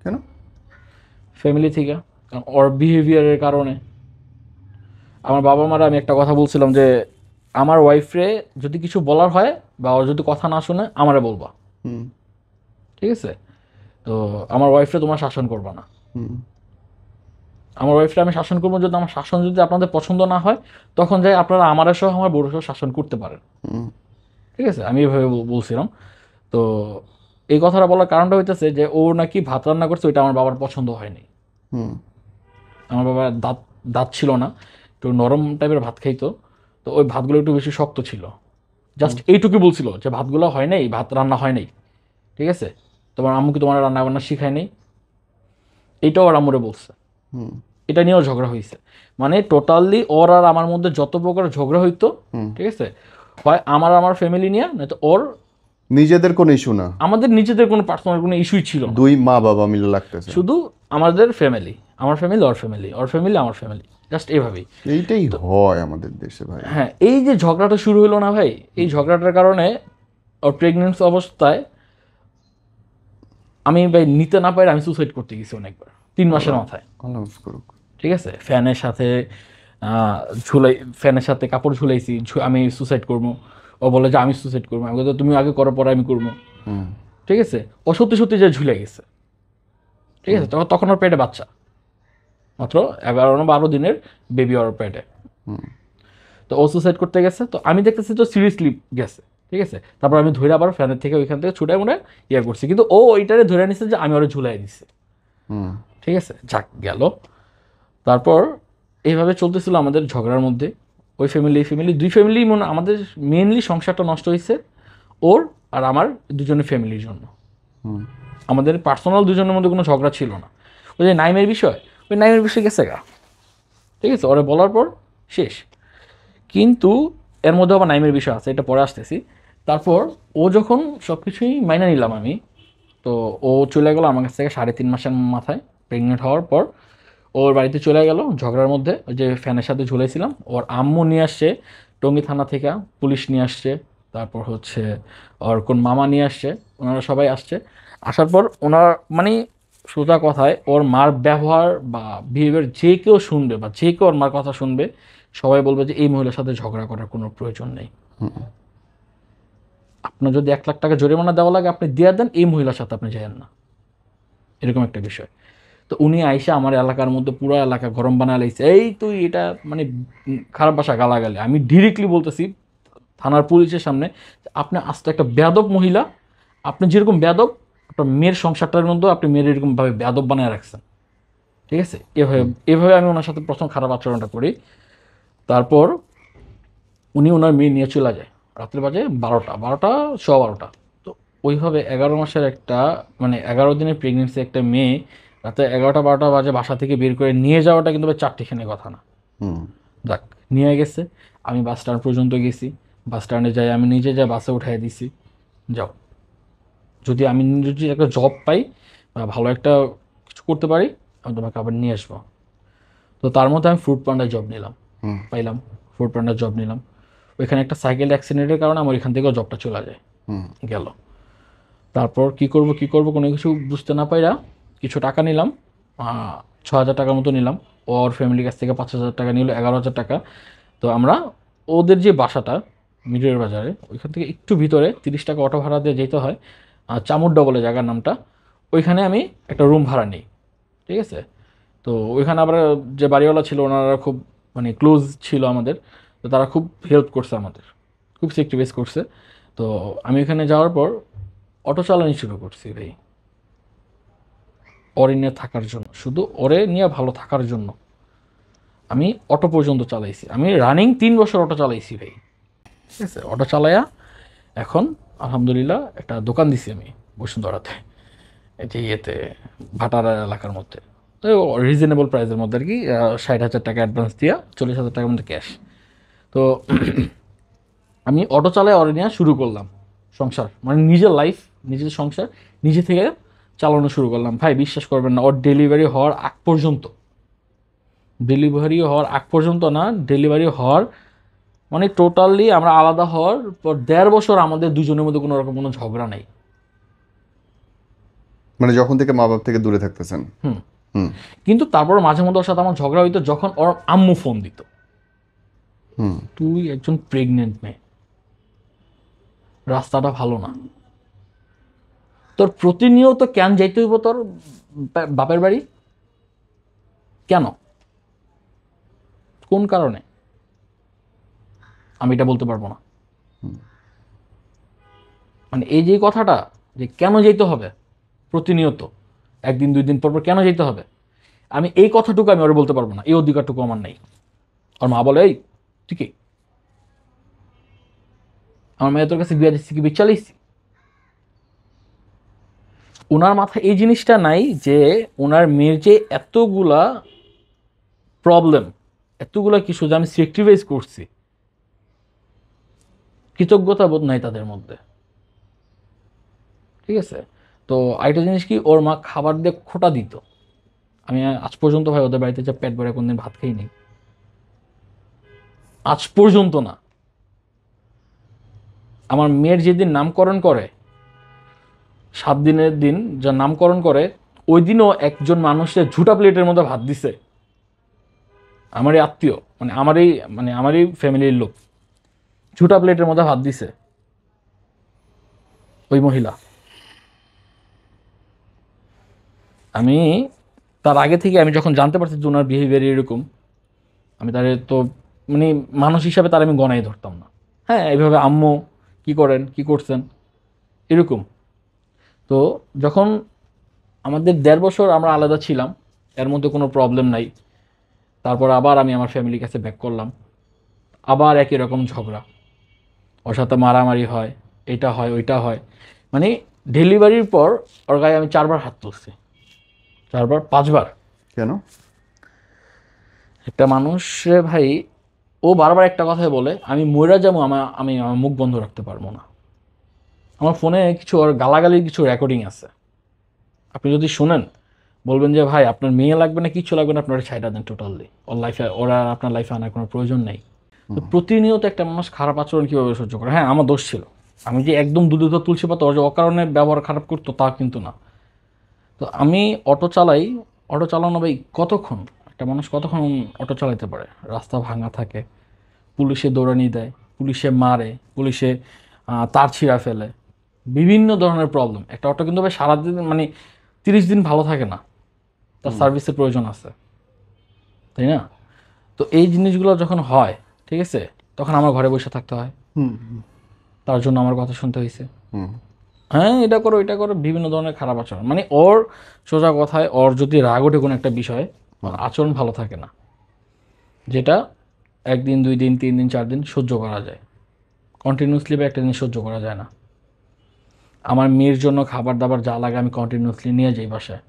কেন? ফ্যামিলি থেকে, কারণ ওর বিহেভিয়ারের কারণে। আমার বাবা মারা আমি একটা কথা বলছিলাম যে আমার ওয়াইফরে যদি কিছু বলার হয় বা ওর যদি কথা না শুনে আমারে বলবা, ঠিক আছে? তো আমার ওয়াইফরে তোমার শাসন করবা না। আমার ওয়াইফরে আমি শাসন করবো, যদি আমার শাসন যদি আপনাদের পছন্দ না হয় তখন যাই আপনারা আমার সহ আমার বড় সহ শাসন করতে পারেন, ঠিক আছে? আমি এভাবে বলছিলাম। তো এই কথাটা বলার কারণটা হইতেছে যে ও নাকি ভাত রান্না করছে, ওইটা আমার বাবার পছন্দ হয়নি। আমার বাবার দাঁত দাঁত ছিল না, একটু নরম টাইপের ভাত খাইতো। তো ওই ভাতগুলো একটু বেশি শক্ত ছিল। জাস্ট এইটুকু বলছিল যে ভাতগুলো হয় নাই, ভাত রান্না হয় নাই, ঠিক আছে? তোমার আম্মু কি তোমার রান্না বান্না শিখায় নাই? এইটাও ওর আম্মুরে বলছে। এটা নিয়েও ঝগড়া হয়েছে। মানে টোটালি ওর আর আমার মধ্যে যত প্রকার ঝগড়া হইতো, ঠিক আছে, হয় আমার ফ্যামিলি নিয়ে, নয়তো ওর নিজেদের কোনো ইস্যু না, আমাদের নিজেদের কোনো পার্সোনাল কোনো ইস্যুই ছিল না। দুই মা বাবা মিলে লাগতেছে, শুধু আমাদের ফ্যামিলি, আমার ফ্যামিলি ওর ফ্যামিলি, ওর ফ্যামিলি আমার ফ্যামিলি, জাস্ট এইভাবেই। এইটাই হয় আমাদের দেশে ভাই। হ্যাঁ, এই যে ঝগড়াটা শুরু হলো না ভাই, এই ঝগড়াটার কারণে ওর প্রেগনেন্সি অবস্থায় আমি ভাই নিতে না পারি আমি সুসাইড করতে গেছি অনেকবার, 3 মাসের মাথায়, ঠিক আছে? ফ্যানের সাথে ফ্যানের সাথে কাপড় ঝুলাইছি, আমি সুসাইড করবো। ও বলে যে আমি সুসাইড করবো, আমি বলতে তুমি আগে করো পরে আমি করবো, ঠিক আছে? ও সত্যি সত্যি যে ঝুলে গেছে, ঠিক আছে? তখন ওর পেটে বাচ্চা, মাত্র 11-12 দিনের বেবি ওর পেটে। তো ও সুসাইড করতে গেছে, তো আমি দেখতেছি তো সিরিয়াসলি গেছে, ঠিক আছে? তারপর আমি ধরে আবার ফ্যানের থেকে ওইখান থেকে ছুটে মনে ইয়ে করছি, কিন্তু ও ওইটারে ধরে নিচ্ছে যে আমি ওরা ঝুলাই দিচ্ছি, ঠিক আছে? যাক গেল। তারপর এইভাবে চলতেছিল আমাদের ঝগড়ার মধ্যে। ওই ফ্যামিলি এই ফ্যামিলি, দুই ফ্যামিলি মনে আমাদের মেনলি সংসারটা নষ্ট হয়েছে ওর আর আমার দুজনের ফ্যামিলির জন্য। হুম। আমাদের পার্সোনাল দুজনের মধ্যে কোনো ঝগড়া ছিল না। ওই যে নাইমের বিষয়, ওই নাইমের বিষয় গেছে গা, ঠিক আছে, ওরা বলার পর শেষ। কিন্তু এর মধ্যে আবার নাইমের বিষয় আছে, এটা পরে আসতেছি। তারপর ও যখন সব কিছুই মাইনে নিলাম আমি, তো ও চলে গেলো আমার কাছ থেকে 3.5 মাসের মাথায়, প্রেগনেন্ট হওয়ার পর ওর বাড়িতে চলে গেল ঝগড়ার মধ্যে। ওই যে ফ্যানের সাথে ঝুলেছিলাম, ওর আম্মু নিয়ে আসছে টঙ্গী থানা থেকে, পুলিশ নিয়ে আসছে, তারপর হচ্ছে ওর কোন মামা নিয়ে আসছে, ওনারা সবাই আসছে। আসার পর ওনার মানে সোজা কথায় ওর মার ব্যবহার বা বিহেভিয়ার যে কেউ শুনবে বা যে কেউ ওর মার কথা শুনবে, সবাই বলবে যে এই মহিলার সাথে ঝগড়া করার কোনো প্রয়োজন নেই। আপনার যদি 1 লাখ টাকা জরিমানা দেওয়া লাগে আপনি দিয়ে দেন, এই মহিলার সাথে আপনি যাবেন না, এরকম একটা বিষয়। তো উনি আইসা আমার এলাকার মধ্যে পুরো এলাকা গরম বানায় লাইছে, এই তুই এটা মানে খারাপ ভাষা গালাগালি। আমি ডিরেক্টলি বলতেছি থানার পুলিশের সামনে, আপনি আস্তে একটা বেয়াদব মহিলা, আপনি যেরকম বেয়াদব আপনার মেয়ের সংসারটার মধ্যে আপনি মেয়ের এরকমভাবে বেয়াদব বানায় রাখছেন, ঠিক আছে। এভাবে এভাবে আমি ওনার সাথে প্রথম খারাপ আচরণটা করি। তারপর উনি ওনার মেয়ে নিয়ে চলে যায়, রাত্রে বাজে 12টা 12:15। তো ওইভাবে 11 মাসের একটা মানে 11 দিনের প্রেগনেন্সি একটা মেয়ে রাতে 11টা 12টা বাজে বাসা থেকে বের করে নিয়ে যাওয়াটা কিন্তু ভাই চারটিখানি কথা না। হুম। যাক, নিয়ে গেছে, আমি বাস স্ট্যান্ড পর্যন্ত গেছি, বাস স্ট্যান্ডে যাই, আমি নিজে যাই বাসে উঠাই দিছি, যাও, যদি আমি যদি একটা জব পাই বা ভালো একটা কিছু করতে পারি আমি তোমাকে আবার নিয়ে আসবো। তো তার মধ্যে আমি ফ্রুট পান্ডার জব নিলাম, হুম। পাইলাম, ফ্রুট পান্ডার জব নিলাম। ওইখানে একটা সাইকেল অ্যাক্সিডেন্টের কারণে আমার এখান থেকেও জবটা চলে যায়, হুম। গেল। তারপর কি করব কোনো কিছু বুঝতে না পাইরা কিছু টাকা নিলাম, 6,000 টাকার মতো নিলাম। ওর ফ্যামিলির কাছ থেকে 5,000 টাকা নিল, 11,000 টাকা। তো আমরা ওদের যে বাসাটা মিরর বাজারে, ওইখান থেকে একটু ভিতরে 30 টাকা অটো ভাড়া দিয়ে যেতে হয়, চামুড্ডা বলে জায়গার নামটা, ওইখানে আমি একটা রুম ভাড়া নিই, ঠিক আছে। তো ওইখানে আবার যে বাড়িওয়ালা ছিল ওনারা খুব মানে ক্লোজ ছিল আমাদের, তো তারা খুব হেল্প করছে আমাদের, খুব সেক্রিফাইস করছে। তো আমি ওইখানে যাওয়ার পর অটো চালানি শুরু করছি ভাই, ওরে নিয়ে থাকার জন্য, শুধু ওরে নিয়ে ভালো থাকার জন্য আমি অটো পর্যন্ত চালাইছি। আমি রানিং 3 বছর অটো চালাইছি ভাই, ঠিক আছে। অটো চালায়া এখন আলহামদুলিল্লাহ একটা দোকান দিছি আমি বসুন্ধরাতে, এই যে ইয়েতে ভাটারা এলাকার মধ্যে। তো রিজনেবল প্রাইসের মধ্যে আর কি, 60,000 টাকা অ্যাডভান্স দিয়া 40,000 টাকার মধ্যে ক্যাশ। তো আমি অটো চালায় অটো নিয়ে শুরু করলাম সংসার, মানে নিজের লাইফ, নিজের সংসার নিজে থেকে চালানো শুরু করলাম। ভাই বিশ্বাস করবেন না, ওর ডেলিভারি হওয়ার আগ পর্যন্ত, ডেলিভারি হওয়ার আগ পর্যন্ত না, ডেলিভারি হওয়ার মানে টোটালি আমরা আলাদা হওয়ার পর 1.5 বছর আমাদের দুজনের মধ্যে কোনো রকম কোনো ঝগড়া নেই। মানে যখন থেকে মা বাপ থেকে দূরে থাকতেছেন। হুম। হুম। কিন্তু তারপর মাঝে মধ্যে ওর সাথে আমার ঝগড়া হইতো যখন ওর আম্মু ফোন দিত, হুম। তুই একজন প্রেগনেন্ট মেয়ে, রাস্তাটা ভালো না, তোর প্রতিনিয়ত কেন যাইতে হইব তোর বাপের বাড়ি, কেন, কোন কারণে, আমি এটা বলতে পারবো না। মানে এই যে কথাটা যে কেন যেতে হবে প্রতিনিয়ত, 1 দিন 2 দিন পর পর কেন যেতে হবে, আমি এই কথাটুকু আমি ওরা বলতে পারবো না, এই অধিকারটুকু আমার নেই। আর মা বলে, এই তুই কি, আমার মেয়ে তোর কাছে বিয়ে দিচ্ছি কি চালিয়েছি। ওনার মাথায় এই জিনিসটা নাই যে ওনার মেয়ের যে এতগুলা প্রবলেম, এতগুলা কিছু যে আমি স্যাক্রিফাইস করছি, কৃতজ্ঞতা বোধ নাই তাদের মধ্যে, ঠিক আছে। তো আরেকটা জিনিস কি, ওর মা খাবার দিয়ে খোঁটা দিত, আমি আজ পর্যন্ত ভাই ওদের বাড়িতে যে পেট ভরে কোনদিন ভাত খাই নি, আজ পর্যন্ত না। আমার মেয়ের যেদিন নামকরণ করে, 7 দিনের দিন যা নামকরণ করে, ওই দিনও একজন মানুষের ঝুটা প্লেটের মধ্যে ভাত দিছে, আমারই আত্মীয়, মানে আমারই ফ্যামিলির লোক, ঝুটা প্লেটের মধ্যে ভাত দিছে ওই মহিলা। আমি তার আগে থেকে আমি যখন জানতে পারছি যে ওনার বিহেভিয়ার এরকম, আমি তারে তো মানে মানুষ হিসাবে তার আমি গণাই ধরতাম না। হ্যাঁ, এইভাবে আম্মু কি করেন কি করছেন এরকম। তো যখন আমাদের 1.5 বছর আমরা আলাদা ছিলাম, এর মধ্যে কোনো প্রবলেম নাই, তারপর আবার আমি আমার ফ্যামিলির কাছে ব্যাক করলাম। আবার একই রকম ঝগড়া, ওর সাথে মারামারি হয়, এটা হয় ওইটা হয়। মানে ডেলিভারির পর ওর গায়ে আমি 4বার হাত তুলছি, 4বার 5বার। কেন? একটা মানুষ রে ভাই, ও বারবার একটা কথাই বলে, আমি মইরা যাবো, আমি আমার মুখ বন্ধ রাখতে পারবো না। আমার ফোনে কিছু ওর গালাগালির কিছু রেকর্ডিং আছে, আপনি যদি শুনেন বলবেন যে ভাই আপনার মেয়ে লাগবে না, কিছু লাগবে না, আপনার ছাইটা দেন টোটালি, ওর লাইফে, ওরা আপনার লাইফে আনার কোনো প্রয়োজন নেই। তো প্রতিনিয়ত একটা মানুষ খারাপ আচরণ কীভাবে সহ্য করে? হ্যাঁ, আমার দোষ ছিল, আমি যে একদম দুধে তো তুলসী পাতা ওর যে অকারণে ব্যবহার খারাপ করতো তা কিন্তু না। তো আমি অটো চালাই, অটো চালানো ভাই কতক্ষণ, একটা মানুষ কতক্ষণ অটো চালাতে পারে? রাস্তা ভাঙা থাকে, পুলিশে দৌড়ানি দেয়, পুলিশে মারে, পুলিশে তার ছিঁড়া ফেলে, বিভিন্ন ধরনের প্রবলেম। একটা অটো কিন্তু ভাই সারাদিন মানে 30 দিন ভালো থাকে না, তার সার্ভিসের প্রয়োজন আছে, তাই না? তো এই জিনিসগুলো যখন হয়, ঠিক আছে, তখন আমার ঘরে বসে থাকতে হয়, হুম তার জন্য আমার কথা শুনতে হয়েছে। হুম হ্যাঁ, এটা করো এটা করো, বিভিন্ন ধরনের খারাপ আচরণ। মানে ওর সোজা কথায়, ওর যদি রাগ ওঠে কোনো একটা বিষয়, ওর আচরণ ভালো থাকে না, যেটা 1 দিন 2 দিন 3 দিন 4 দিন সহ্য করা যায়, কন্টিনিউসলি বা একটা দিন সহ্য করা যায় না। আমার মেয়ের জন্য খাবার দাবার যা লাগে আমি কন্টিনিউসলি নিয়ে যাই বাসায়।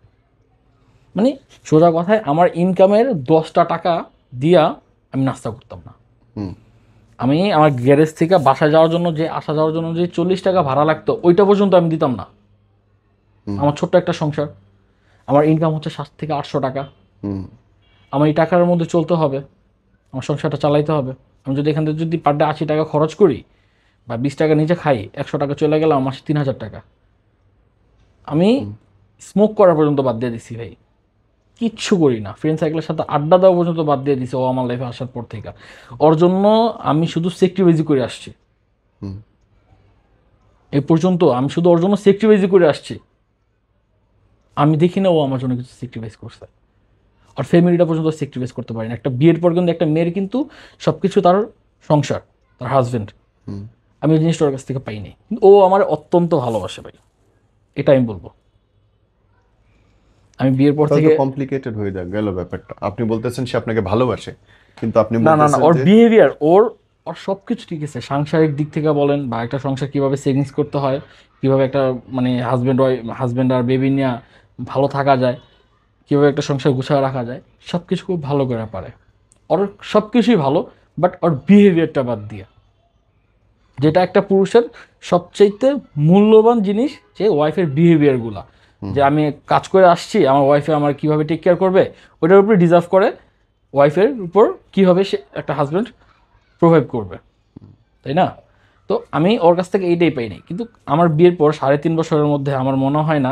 মানে সোজা কথায় আমার ইনকামের 10টা টাকা দিয়া আমি নাস্তা করতাম না। হুম আমি আমার গ্যারেজ থেকে বাসায় যাওয়ার জন্য যে আসা যাওয়ার জন্য যে 40 টাকা ভাড়া লাগতো, ওইটা পর্যন্ত আমি দিতাম না। হুম আমার ছোট্ট একটা সংসার, আমার ইনকাম হচ্ছে 700 থেকে 800 টাকা, হুম আমার এই টাকার মধ্যে চলতে হবে, আমার সংসারটা চালাইতে হবে। আমি যদি এখান থেকে যদি পার ডে 80 টাকা খরচ করি বা 20 টাকা নিজে খাই, 100 টাকা চলে গেলাম, মাসে 3000 টাকা। আমি স্মোক করা পর্যন্ত বাদ দিয়ে দিছি ভাই, কিচ্ছু করি না, ফ্রেন্ড সার্কেলের সাথে আড্ডা দেওয়া পর্যন্ত বাদ দিয়ে দিছে ও আমার লাইফে আসার পর থেকে। ওর জন্য আমি শুধু সেক্রিফাইস করে আসছি, হুম এই পর্যন্ত আমি শুধু ওর জন্য সেক্রিফাইস করে আসছি। আমি দেখি না ও আমার জন্য কিছু সেক্রিফাইস করছে, আর ফ্যামিলিটা পর্যন্ত সেক্রিফাইস করতে পারি না। একটা বিয়ের পর কিন্তু একটা মেয়ের কিন্তু সব কিছু তার সংসার, তার হাজবেন্ড, হুম আমি এই জিনিসটা ওর কাছ থেকে পাইনি। কিন্তু ও আমার অত্যন্ত ভালোবাসে ভাই, এটা আমি বলবো। আমি বিয়ের পর তাহলে থেকে, তো কমপ্লিকেটেড হয়ে গেল ব্যাপারটা। আপনি বলতেছেন সে আপনাকে ভালোবাসে, কিন্তু আপনি না না না, বলতেছেন ওর যে বিহেভিয়ার, ওর ওর সব কিছু ঠিক আছে, সাংসারিক দিক থেকে বলেন, বা একটা সংসার কীভাবে সেভিংস করতে হয়, কীভাবে একটা মানে হাজব্যান্ড আর বেবি নিয়ে ভালো থাকা যায়, কীভাবে একটা সংসার গুছিয়ে রাখা যায়, সব কিছু খুব ভালো করে পারে। ওর সব কিছুই ভালো, বাট ওর বিহেভিয়ারটা বাদ দিয়ে, যেটা একটা পুরুষের সবচাইতে মূল্যবান জিনিস, যে ওয়াইফের বিহেভিয়ারগুলা, যে আমি কাজ করে আসছি, আমার ওয়াইফে আমার কীভাবে টেক কেয়ার করবে, ওইটার উপরে ডিজার্ভ করে ওয়াইফের উপর কীভাবে সে একটা হাজব্যান্ড প্রভাইড করবে, তাই না? তো আমি ওর কাছ থেকে এইটাই পাই নাই। কিন্তু আমার বিয়ের পর 3.5 বছরের মধ্যে আমার মনে হয় না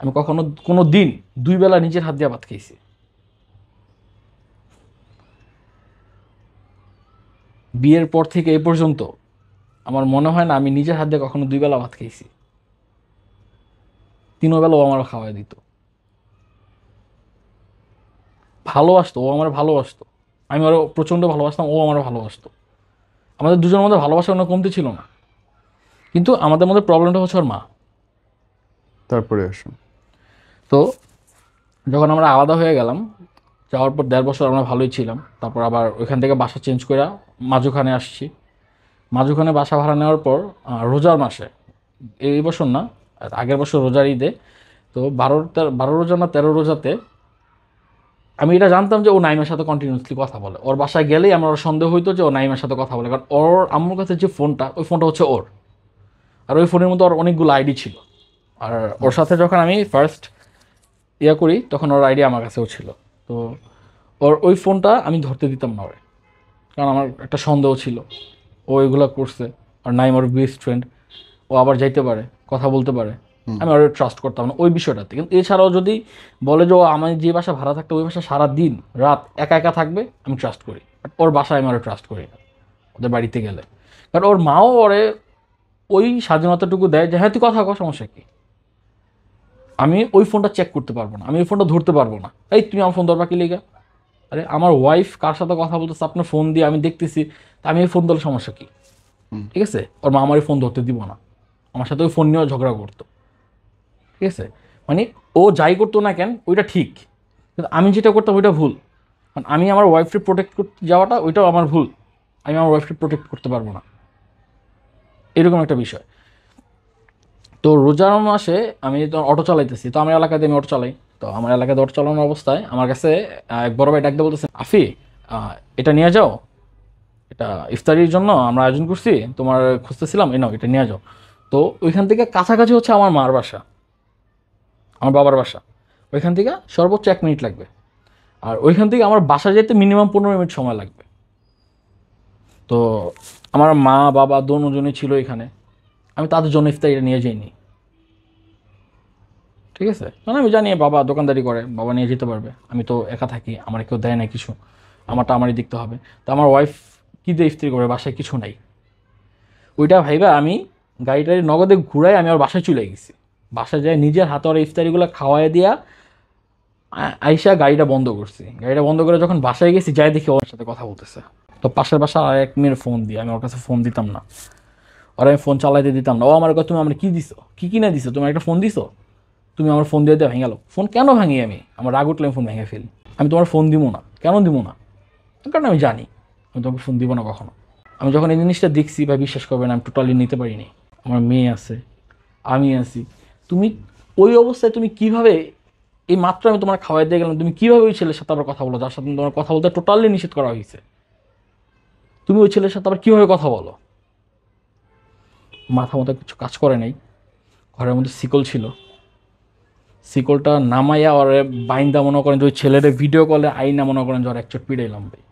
আমি কখনো কোনো দিন 2 বেলা নিজের হাত দিয়ে ভাত খেয়েছি। বিয়ের পর থেকে এই পর্যন্ত আমার মনে হয় না আমি নিজের হাত দিয়ে কখনো 2 বেলা ভাত খেয়েছি। 3 বেলা ও আমার খাওয়াই দিত, ভালোবাসতো, ও আমার ভালোবাসতো, আমি আরও প্রচণ্ড ভালোবাসতাম, ও আমারও ভালোবাসতো। আমাদের দুজনের মধ্যে ভালোবাসার কোনো কমতি ছিল না। কিন্তু আমাদের মধ্যে প্রবলেমটা হচ্ছে ওর মা। তারপরে আসুন। তো যখন আমরা আলাদা হয়ে গেলাম, যাওয়ার পর 1.5 বছর আমরা ভালোই ছিলাম, তারপর আবার ওইখান থেকে বাসা চেঞ্জ করে মাজুখানে আসছি। মাজুখানে বাসা ভাড়া নেওয়ার পর রোজার মাসে, এই বছর না, আগের বছর রোজার ঈদে, তো 12 রোজা না 13 রোজাতে, আমি এটা জানতাম যে ও নাইমের সাথে কন্টিনিউসলি কথা বলে। ওর বাসায় গেলেই আমার ওর সন্দেহ হইতো যে ও নাইমের সাথে কথা বলে, কারণ ওর আম্মুর কাছে যে ফোনটা, ওই ফোনটা হচ্ছে ওর, আর ওই ফোনের মধ্যে ওর অনেকগুলো আইডি ছিল। আর ওর সাথে যখন আমি ফার্স্ট করি, তখন ওর আইডি আমার কাছেও ছিল। তো ওর ওই ফোনটা আমি ধরতে দিতাম না ওরে, কারণ আমার একটা সন্দেহ ছিল ও এগুলো করছে। আর নাইম ওর বেস্ট ফ্রেন্ড, ও আবার যাইতে পারে, কথা বলতে পারে, আমি ওর ট্রাস্ট করতাম না ওই বিষয়টাতে। কিন্তু এছাড়াও যদি বলে যে ও আমি যে বাসা ভাড়া থাকতে, ওই বাসা সারা দিন রাত একা একা থাকবে, আমি ট্রাস্ট করি। বাট ওর বাসায় আমি ওরা ট্রাস্ট করি না, ওদের বাড়িতে গেলে। কারণ ওর মাও ওরে ওই স্বাধীনতাটুকু দেয় যে হ্যাঁ তুই কথা কর, সমস্যা কী, আমি ওই ফোনটা চেক করতে পারবো না, আমি ওই ফোনটা ধরতে পারবো না, এই তুমি আমার ফোন ধরবা কি লেগা? আরে আমার ওয়াইফ কার সাথে কথা বলতেছে আপনার ফোন দিয়ে আমি দেখতেছি, তা আমি এই ফোন ধরলে সমস্যা কী? ঠিক আছে, ওর মা আমার এই ফোন ধরতে দিব না, আমার সাথে ওই ফোন নিয়েও ঝগড়া করতো। ঠিক আছে, মানে ও যাই করতো না কেন ওইটা ঠিক, কিন্তু আমি যেটা করতাম ওইটা ভুল। কারণ আমি আমার ওয়াইফকে প্রোটেক্ট করতে যাওয়াটা ওইটাও আমার ভুল। আমি আমার ওয়াইফকে প্রোটেক্ট করতে পারবো না, এরকম একটা বিষয়। তো রোজার মাসে আমি তো অটো চালাইতেছি, তো আমার এলাকাতে আমি অটো চালাই। তো আমার এলাকাতে অটো চালানোর অবস্থায় আমার কাছে এক বড় ভাই ডাক দিয়ে বলতেছে, আফি এটা নিয়ে যাও, এটা ইফতারির জন্য আমরা আয়োজন করছি, তোমার খুঁজতেছিলাম, নাও এটা নিয়ে যাও। তো ওইখান থেকে কাছাকাছি হচ্ছে আমার মার বাসা, আমার বাবার বাসা। ওইখান থেকে সর্বোচ্চ 1 মিনিট লাগবে, আর ওইখান থেকে আমার বাসা যেতে মিনিমাম 15 মিনিট সময় লাগবে। তো আমার মা বাবা দুজনই ছিল এখানে, আমি তাদের জন্য ইফতারিটা নিয়ে যাইনি, ঠিক আছে? কারণ আমি জানি বাবা দোকানদারি করে, বাবা নিয়ে যেতে পারবে, আমি তো একা থাকি, আমার কেউ দেয় না কিছু, আমারটা আমারই দেখতে হবে। তো আমার ওয়াইফ কী দিয়ে ইফতারি করবে, বাসায় কিছু নাই। ওইটা ভাইবা আমি গাড়িটারি নগদে ঘুরাই আমি আমার বাসায় চলে গেছি। বাসায় যাই নিজের হাতে ওর ইফতারিগুলো খাওয়াই দিয়া আইসা গাড়িটা বন্ধ করছি। গাড়িটা বন্ধ করে যখন বাসায় গেছি, যাই দেখি ওর সাথে কথা বলতেছে। তো পাশের বাসা আর এক মেয়ের ফোন দিয়ে, আমি ওর কাছে ফোন দিতাম না, ওর আমি ফোন চালাইতে দিতাম না। ও আমার কথা, তুমি আমার কি দিছো, কি কিনে দিছো, তুমি একটা ফোন দিছো, তুমি আমার ফোন দিয়ে ভেঙে গেল। ফোন কেন ভাঙি আমি, আমার রাগ উঠলে আমি ফোন ভেঙে ফেলি। আমি তোমার ফোন দিব না, কেন দিব না? কারণ আমি জানি আমি তোমাকে ফোন দিব না কখনো। আমি যখন এই জিনিসটা দেখছি বা বিশ্বাস করবেন, আমি টোটালি নিতে পারিনি। আমার মেয়ে আছে, আমি আছি, তুমি ওই অবস্থায় তুমি কিভাবে, এই মাত্র আমি তোমার খাওয়াই দিয়ে গেলাম, তুমি কিভাবে ওই ছেলের সাথে আবার কথা বলো যার সাথে তোমার কথা বলতে টোটালি নিষেধ করা হয়েছে? তুমি ওই ছেলের সাথে আবার কীভাবে কথা বলো? মাথা মতো কিছু কাজ করে নাই। ঘরের মধ্যে শিকল ছিল, শিকলটা নামাইয়া ওরে বাইন্দা মনে করেন যে ওই ছেলের ভিডিও কলে আইনা মনে করেন যে ওর একচোট পিড়াইলাম ভাই।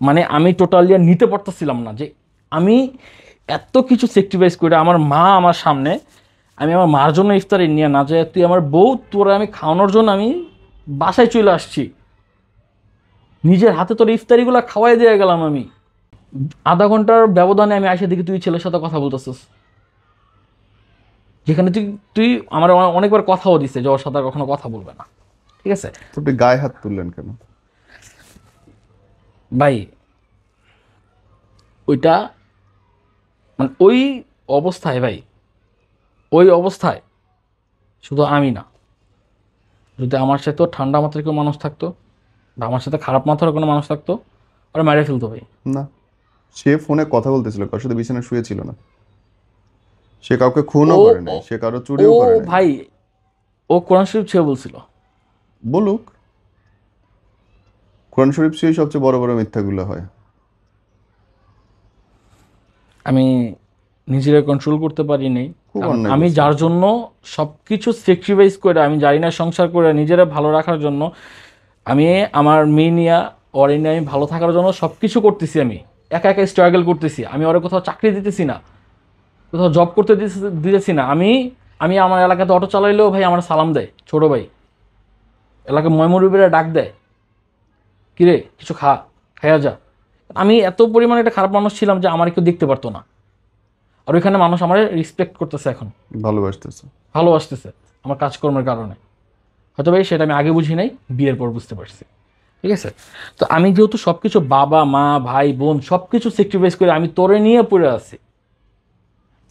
মানে আমি টোটালি আর নিতে পারতেছিলাম না যে আমি এত কিছু স্যাক্রিফাইস করে আমার মা আমার সামনে, আমি আমার মার জন্য ইফতারি নিয়ে না যায়, তুই আমার বউ, তোরা আমি খাওয়ানোর জন্য আমি বাসায় চলে আসছি, নিজের হাতে তোর ইফতারিগুলো খাওয়াই দিয়ে গেলাম আমি। আধা ঘন্টার ব্যবধানে আমি আসে দেখি তুই ছেলের সাথে কথা বলতেছিস, যেখানে তুই তুই আমার অনেকবার কথাও দিছে যে ওর সাথে আর কখনো কথা বলবে না, ঠিক আছে? তো আপনি গায়ে হাত তুললেন কেন? ভাই ওইটা মানে ওই অবস্থায় ভাই, ওই অবস্থায় শুধু আমি না, যদি আমার সাথেও ঠান্ডা মাথার কেউ মানুষ থাকতো বা আমার সাথে খারাপ মাথার কোনো মানুষ থাকতো, ওরা মেরে ফেলতো ভাই। না, সে ফোনে কথা বলতেছিল, কারোর সাথে বিছানায় শুয়েছিল না। সে কাউকে খুনও ও করে নাই, সে কারো ও চুরিও করে নাই। ভাই, ও কোরআন শরীফ ছেড়ে বলছিল। বলুক, কোরআন শরীফ ছুঁয়েই সবচেয়ে বড় বড় মিথ্যাগুলো হয়। আমি নিজেরা কন্ট্রোল করতে পারি নাই, খুব কারণ অন্যায় আমি করছেন। যার জন্য সব কিছু স্যাক্রিফাইস করে, আমি জানি না সংসার করে নিজেরা ভালো রাখার জন্য, আমি আমার মেয়ে নিয়ে ওরে নিয়ে আমি ভালো থাকার জন্য সব কিছু করতেছি, আমি একা একা স্ট্রাগল করতেছি, আমি ওরে কোথাও চাকরি দিতেছি না, কোথাও জব করতে দিতেছি না। আমি আমি আমার এলাকাতে অটো চালাইলেও ভাই আমার সালাম দেয়, ছোট ভাই এলাকায় ময়মরুবিরা ডাক দেয়, কিরে কিছু খাইয়া যা। আমি এত পরিমাণে একটা খারাপ মানুষ ছিলাম যে আমার কেউ দেখতে পারতো না, আর ওইখানে মানুষ আমার রেসপেক্ট করতেছে এখন, ভালোবাসতেছে। ভালোবাসতেছে আমার কাজকর্মের কারণে। হয়তো ভাই সেটা আমি আগে বুঝি নাই, বিয়ের পর বুঝতে পারছি, ঠিক আছে? তো আমি যেহেতু সব কিছু বাবা মা ভাই বোন সব কিছু স্যাক্রিফাইস করে আমি তোরে নিয়ে পড়ে আছি,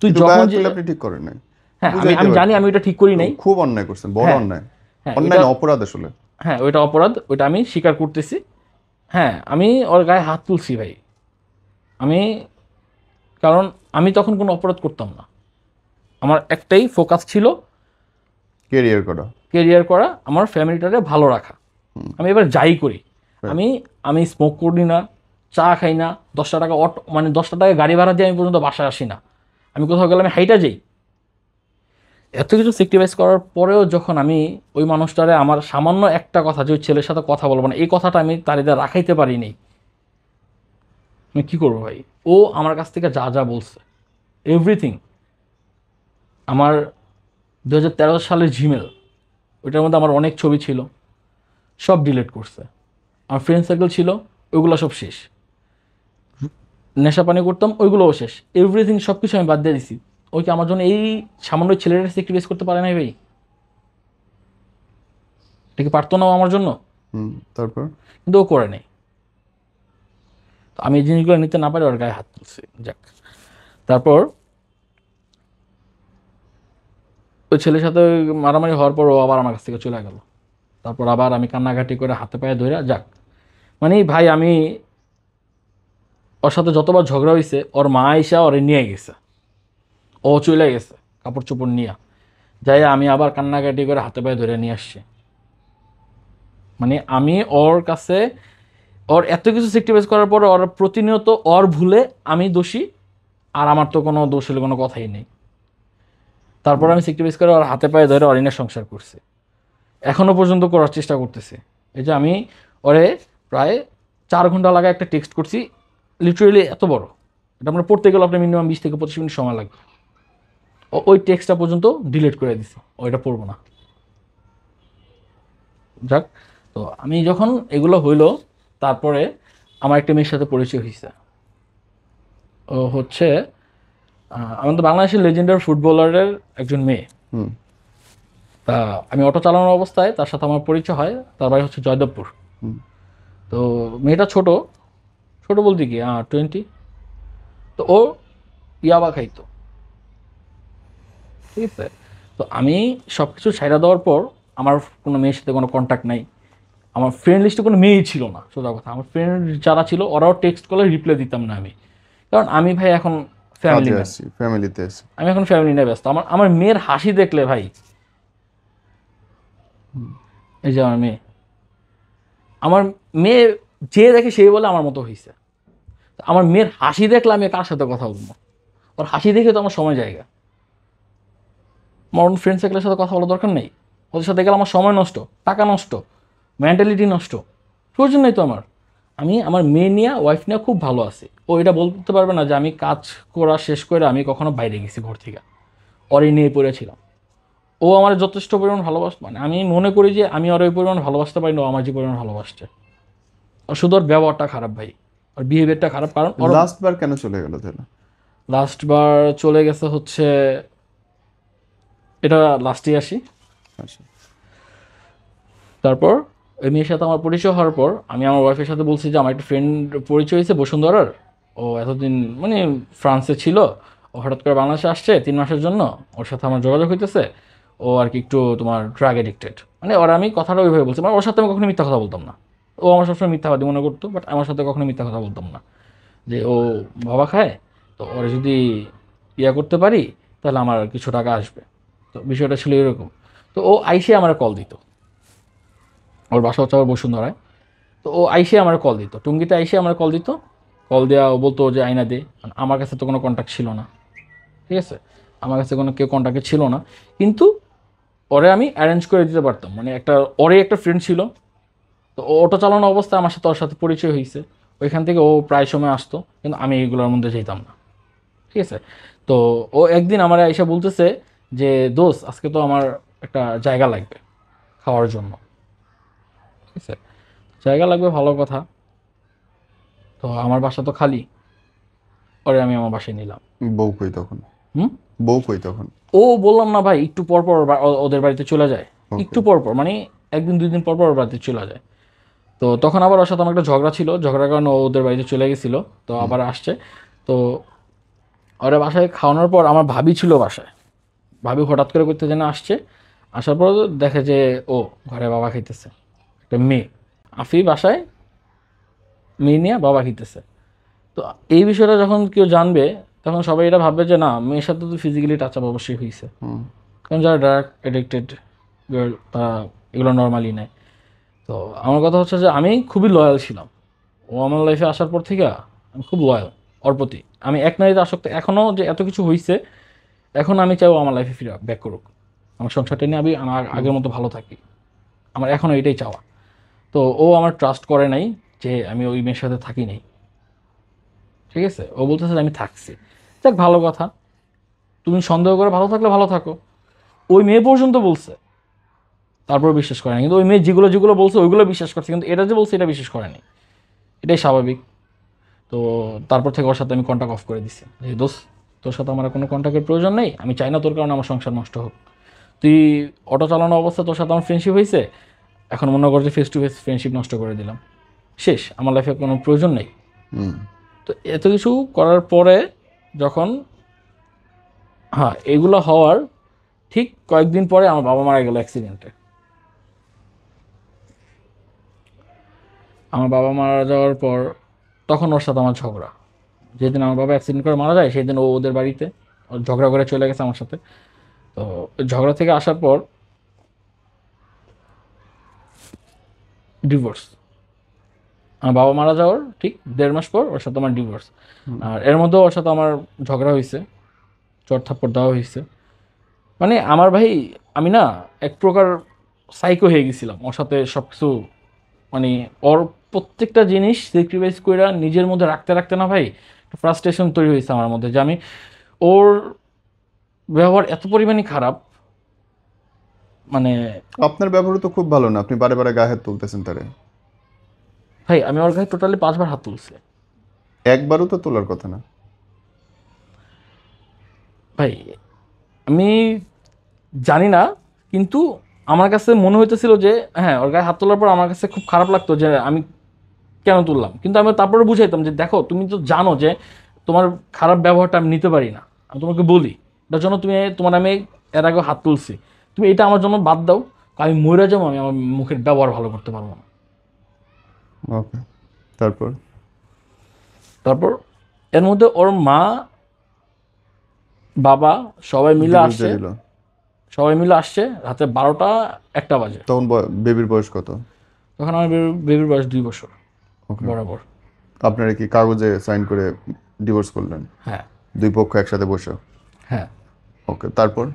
তুই কিন্তু গায়ে যখন হাত যে, তুলে আপনি ঠিক করেন নাই। হ্যাঁ আমি বুঝাইতে আমি জানি পারতেন। আমি এটা ঠিক করি নাই। খুব অন্যায় করছেন, বড় হ্যাঁ অন্যায়। হ্যাঁ অন্যায় এটা, না, অপরাধ আসলে। হ্যাঁ ওইটা অপরাধ, ওইটা আমি স্বীকার করতেছি। হ্যাঁ আমি ওর গায়ে হাত তুলছি ভাই, আমি, কারণ আমি তখন কোনো অপরাধ করতাম না, আমার একটাই ফোকাস ছিল কেরিয়ার করা। কেরিয়ার করা, আমার ফ্যামিলিটারে ভালো রাখা। আমি এবার যাই করি, আমি আমি স্মোক করি না, চা খাই না, 10টা টাকা অটো মানে 10টা টাকা গাড়ি ভাড়া দিয়ে আমি পর্যন্ত বাসায় আসি না, আমি কোথাও গেলে আমি হাইটা যাই। এত কিছু স্যাক্রিফাইস করার পরেও যখন আমি ওই মানুষটারে আমার সামান্য একটা কথা যে ওই ছেলের সাথে কথা বলবো না, এই কথাটা আমি তার এদের রাখাইতে পারিনি, আমি কী করবো ভাই? ও আমার কাছ থেকে যা যা বলছে এভরিথিং, আমার 2013 সালের জিমেল, ওইটার মধ্যে আমার অনেক ছবি ছিল, সব ডিলিট করছে। আমার ফ্রেন্ড সার্কেল ছিল, ওইগুলো সব শেষ। নেশা পানি করতাম, ওইগুলোও শেষ। এভরিথিং সব কিছু আমি বাদ দিয়ে দিছি। ওই কি আমার জন্য এই সামান্য ছেলেটা স্যাক্রিফাইস করতে পারে নাই ভাই? এটা কি পারতো না ও আমার জন্য? তারপর কিন্তু ও করে নেই। তো আমি এই জিনিসগুলো নিতে না পারি ওর গায়ে হাত তুলছি, যাক। তারপর ওই ছেলের সাথে মারামারি হওয়ার পর ও আবার আমার কাছ থেকে চলে গেল। তারপর আবার আমি কান্নাকাটি করে হাতে পায়ে ধরে, যাক মানে ভাই আমি ওর সাথে যতবার ঝগড়া হয়েছে ওর মা এসে ওরে নিয়ে গেছে, ও চলে গেছে কাপড় চোপড় নিয়ে, যাই আমি আবার কান্নাকাটি করে হাতে পায়ে ধরে নিয়ে আসছি। মানে আমি ওর কাছে ওর এত কিছু স্যাক্রিফাইস করার পর ওর প্রতিনিয়ত ওর ভুলে আমি দোষী, আর আমার তো কোনো দোষ হলে কোনো কথাই নেই। তারপর আমি স্যাক্রিফাইস করে ওর হাতে পায়ে ধরে অরিনের সংসার করছি, এখনো পর্যন্ত করার চেষ্টা করতেছি। এই যে আমি ওরে প্রায় 4 ঘন্টা লাগায় একটা টেক্সট করছি, লিটারেলি এত বড়, এটা আমরা পড়তে গেলে আপনার মিনিমাম 20 থেকে 25 মিনিট সময় লাগবে। ওই টেক্সটটা পর্যন্ত ডিলিট করে দিছি, ওইটা পড়বো না। যাক, তো আমি যখন এগুলো হইলো, তারপরে আমার একটা মেয়ের সাথে পরিচয় হয়েছে। ও হচ্ছে আমাদের বাংলাদেশের লেজেন্ডার ফুটবলারের একজন মেয়ে। হুম। তা আমি অটো চালানোর অবস্থায় তার সাথে আমার পরিচয় হয়, তার বাড়ি হচ্ছে জয়দেবপুর। হুম। তো মেয়েটা ছোট, ছোট বলতে কি 20। তো ও ইয়াবা খাইতো, ঠিক আছে। তো আমি সব কিছু ছাইড়া দেওয়ার পর আমার কোনো মেয়ের সাথে কোনো কন্ট্যাক্ট নাই, আমার ফ্রেন্ড লিস্টে কোনো মেয়েই ছিল না। সোজা কথা, আমার ফ্রেন্ড যারা ছিল ওরাও টেক্সট করলে রিপ্লাই দিতাম না আমি, কারণ আমি ভাই এখন ফ্যামিলি কাজে ম্যান, আছি, ফ্যামিলিতে আছি। আমি এখন ফ্যামিলি নিয়ে ব্যস্ত। আমার আমার মেয়ের হাসি দেখলে ভাই, এই যে আমার মেয়ে, আমার মেয়ে যে দেখে সেই বলে আমার মতো হয়েছে। আমার মেয়ের হাসি দেখলে আমি কার সাথে কথা বলবো, ওর হাসি দেখে তো আমার সময় জায়গা, আমার অন্য ফ্রেন্ড সার্কেলের সাথে কথা বলার দরকার নেই, ওদের সাথে গেলে আমার সময় নষ্ট, টাকা নষ্ট, মেন্টালিটি নষ্ট, প্রয়োজন নেই তো আমার। আমি আমার মেয়ে নিয়ে ওয়াইফ নিয়ে খুব ভালো আছি। ও এটা বলতে পারবে না যে আমি কাজ করা শেষ করে আমি কখনো বাইরে গেছি ঘর থেকে, ওরই নিয়ে পড়েছিলাম। ও আমার যথেষ্ট পরিমাণ ভালোবাসত, মানে আমি মনে করি যে আমি ওর ওই পরিমাণ ভালোবাসতে পারি না, ও আমার যে পরিমাণ ভালোবাসছে। আর শুধু ওর ব্যবহারটা খারাপ ভাই, ওর বিহেভিয়ারটা খারাপ। কারণ ওর লাস্ট বার কেন চলে গেল তাহলে? লাস্ট বার চলে গেছে হচ্ছে, এটা লাস্টে আসি। আচ্ছা। তারপর ওই মেয়ের সাথে আমার পরিচয় হওয়ার পর আমি আমার ওয়াইফের সাথে বলছি যে আমার একটা ফ্রেন্ড পরিচয় হয়েছে বসুন্ধরার, ও এতদিন মানে ফ্রান্সে ছিল, ও হঠাৎ করে বাংলাদেশে আসছে 3 মাসের জন্য, ওর সাথে আমার যোগাযোগ হইতেছে। ও আর কি একটু তোমার ড্রাগ এডিক্টেড, মানে ওর আমি কথাটা ওইভাবে বলছি, মানে ওর সাথে আমি কখনো মিথ্যা কথা বলতাম না। ও আমার সবসময় মিথ্যাবাদী মনে করতো, বাট আমার সাথে কখনো মিথ্যা কথা বলতাম না। যে ও বাবা খায়, তো ওরা যদি ইয়া করতে পারি তাহলে আমার কিছু টাকা আসবে। তো বিষয়টা ছিল এরকম। তো ও আইসে আমার কল দিত, ওর বাসা হচ্ছে আবার বসুন্ধরায়। তো ও আইসে আমার কল দিত, টুঙ্গিতে আইসে আমার কল দিত, কল দেওয়া ও বলতো যে আয়না দে। আমার কাছে তো কোনো কন্ট্যাক্ট ছিল না, ঠিক আছে, আমার কাছে কোনো কেউ কন্ট্যাক্টে ছিল না। কিন্তু ওরে আমি অ্যারেঞ্জ করে দিতে পারতাম, মানে একটা ওরে একটা ফ্রেন্ড ছিল, তো ও অটো চালানো অবস্থায় আমার সাথে ওর সাথে পরিচয় হয়েছে। ওইখান থেকে ও প্রায় সময় আসতো, কিন্তু আমি এইগুলোর মধ্যে যেতাম না, ঠিক আছে। তো ও একদিন আমার এসে বলতেছে যে দোস্ত আজকে তো আমার একটা জায়গা লাগবে খাওয়ার জন্য, ঠিক আছে। জায়গা লাগবে ভালো কথা, তো আমার বাসা তো খালি, পরে আমি আমার বাসায় নিলাম। বউ কই তখন? হুম। বউ কই তখন? ও বললাম না ভাই, একটু পর পর ওদের বাড়িতে চলে যায়, ওকে। একটু পর পর মানে 1 দিন 2 দিন পর পর ওর বাড়িতে চলে যায়। তো তখন আবার ওর সাথে আমার একটা ঝগড়া ছিল, ঝগড়ার কারণে ও ওদের বাড়িতে চলে গেছিলো, তো আবার আসছে। তো ওরা বাসায় খাওয়ানোর পর আমার ভাবি ছিল বাসায়, ভাবি হঠাৎ করে করতে যেন আসছে, আসার পর দেখে যে ও ঘরে বাবা খাইতেছে, একটা মেয়ে আফি বাসায় মেয়ে নিয়ে বাবা খাইতেছে। তো এই বিষয়টা যখন কেউ জানবে তখন সবাই এটা ভাববে যে না, মেয়ের সাথে তো ফিজিক্যালি টাচ আপ অবশ্যই হয়েছে, হুম। কারণ যারা ড্রাগ এডিক্টেড গার্ল তারা এগুলো নর্মালি নেয়। তো আমার কথা হচ্ছে যে আমি খুবই লয়াল ছিলাম, ও আমার লাইফে আসার পর থেকে আমি খুব লয়াল ওর প্রতি। আমি এক নারীতে আসক্ত, এখনও যে এত কিছু হয়েছে এখন আমি চাইও আমার লাইফে ফিরে ব্যাক করুক, আমার সংসারটা নিয়ে আমি আমার আগের মতো ভালো থাকি, আমার এখনও এটাই চাওয়া। তো ও আমার ট্রাস্ট করে নাই যে আমি ওই মেয়ের সাথে থাকি নাই, ঠিক আছে। ও বলতেছে যে আমি থাকছি, যাক ভালো কথা, তুমি সন্দেহ করে ভালো থাকলে ভালো থাকো। ওই মেয়ে পর্যন্ত বলছে, তারপর বিশ্বাস করে না, কিন্তু ওই মেয়ে যেগুলো যেগুলো বলছে ওইগুলো বিশ্বাস করছে, কিন্তু এটা যে বলছে এটা বিশ্বাস করেনি, এটাই স্বাভাবিক। তো তারপর থেকে ওর সাথে আমি কন্ট্যাক্ট অফ করে দিছি যে দোস্ত তোর সাথে আমার আর কোনো কন্ট্যাক্টের প্রয়োজন নেই, আমি চাই না তোর কারণে আমার সংসার নষ্ট হোক। তুই অটো চালানো অবস্থা তোর সাথে আমার ফ্রেন্ডশিপ হয়েছে, এখন মনে কর যে ফেস টু ফেস ফ্রেন্ডশিপ নষ্ট করে দিলাম, শেষ, আমার লাইফে কোনো প্রয়োজন নেই। হুম। তো এত কিছু করার পরে যখন, হ্যাঁ, এগুলো হওয়ার ঠিক কয়েকদিন পরে আমার বাবা মারা গেল অ্যাক্সিডেন্টে। আমার বাবা মারা যাওয়ার পর তখন ওর সাথে আমার ঝগড়া, যেদিন আমার বাবা অ্যাক্সিডেন্ট করে মারা যায় সেদিন ও ওদের বাড়িতে ঝগড়া করে চলে গেছে আমার সাথে। তো ঝগড়া থেকে আসার পর ডিভোর্স, আমার বাবা মারা যাওয়ার ঠিক 1.5 মাস পর ওর সাথে আমার ডিভোর্স। আর এর মধ্যে ওর সাথে আমার ঝগড়া হয়েছে, চড় থাপ্পড় দেওয়া হয়েছে। মানে আমার ভাই, আমি না এক প্রকার সাইকো হয়ে গেছিলাম ওর সাথে সব কিছু, মানে ওর প্রত্যেকটা জিনিস স্যাক্রিফাইস করে নিজের মধ্যে রাখতে রাখতে না ভাই ফ্রাস্ট্রেশন তৈরি হয়েছে আমার মধ্যে, যে আমি ওর ব্যবহার এত পরিমাণে খারাপ, মানে আপনার ব্যবহার তো খুব ভালো না, আপনি বারে বারে গায়ে হাত তুলতেছেন তারে। ভাই আমি ওর গায়ে টোটালি 5 বার হাত তুলছি একবারও তো তোলার কথা না। ভাই। আমি জানি না, কিন্তু আমার কাছে মনে হইতেছিল যে হ্যাঁ ওর গায়ে হাত তোলার পর আমার কাছে খুব খারাপ লাগতো যে আমি কেন তুললাম, কিন্তু আমি তারপরে বুঝাইতাম যে দেখো তুমি তো জানো যে তোমার খারাপ ব্যবহারটা আমি নিতে পারি না, আমি তোমাকে বলি এটার জন্য তুমি, তোমার আমি এর আগে হাত তুলছি, তুমি এটা আমার জন্য বাদ দাও, আমি মরে যাবো, আমি আমার মুখের ব্যবহার ভালো করতে পারবো না। ওকে, তারপর? তারপর এর মধ্যে ওর মা বাবা সবাই মিলে ডিভোর্স আসছে, দিয়ে দিল? সবাই মিলে আসছে রাতে 12টা 1টা বাজে। তখন বেবির বয়স কত? তখন আমার বেবির বয়স 2 বছর ওকে, বরাবর। আপনারা কি কাগজে সাইন করে ডিভোর্স করলেন হ্যাঁ দুই পক্ষ একসাথে বসে? হ্যাঁ। ওকে, তারপর?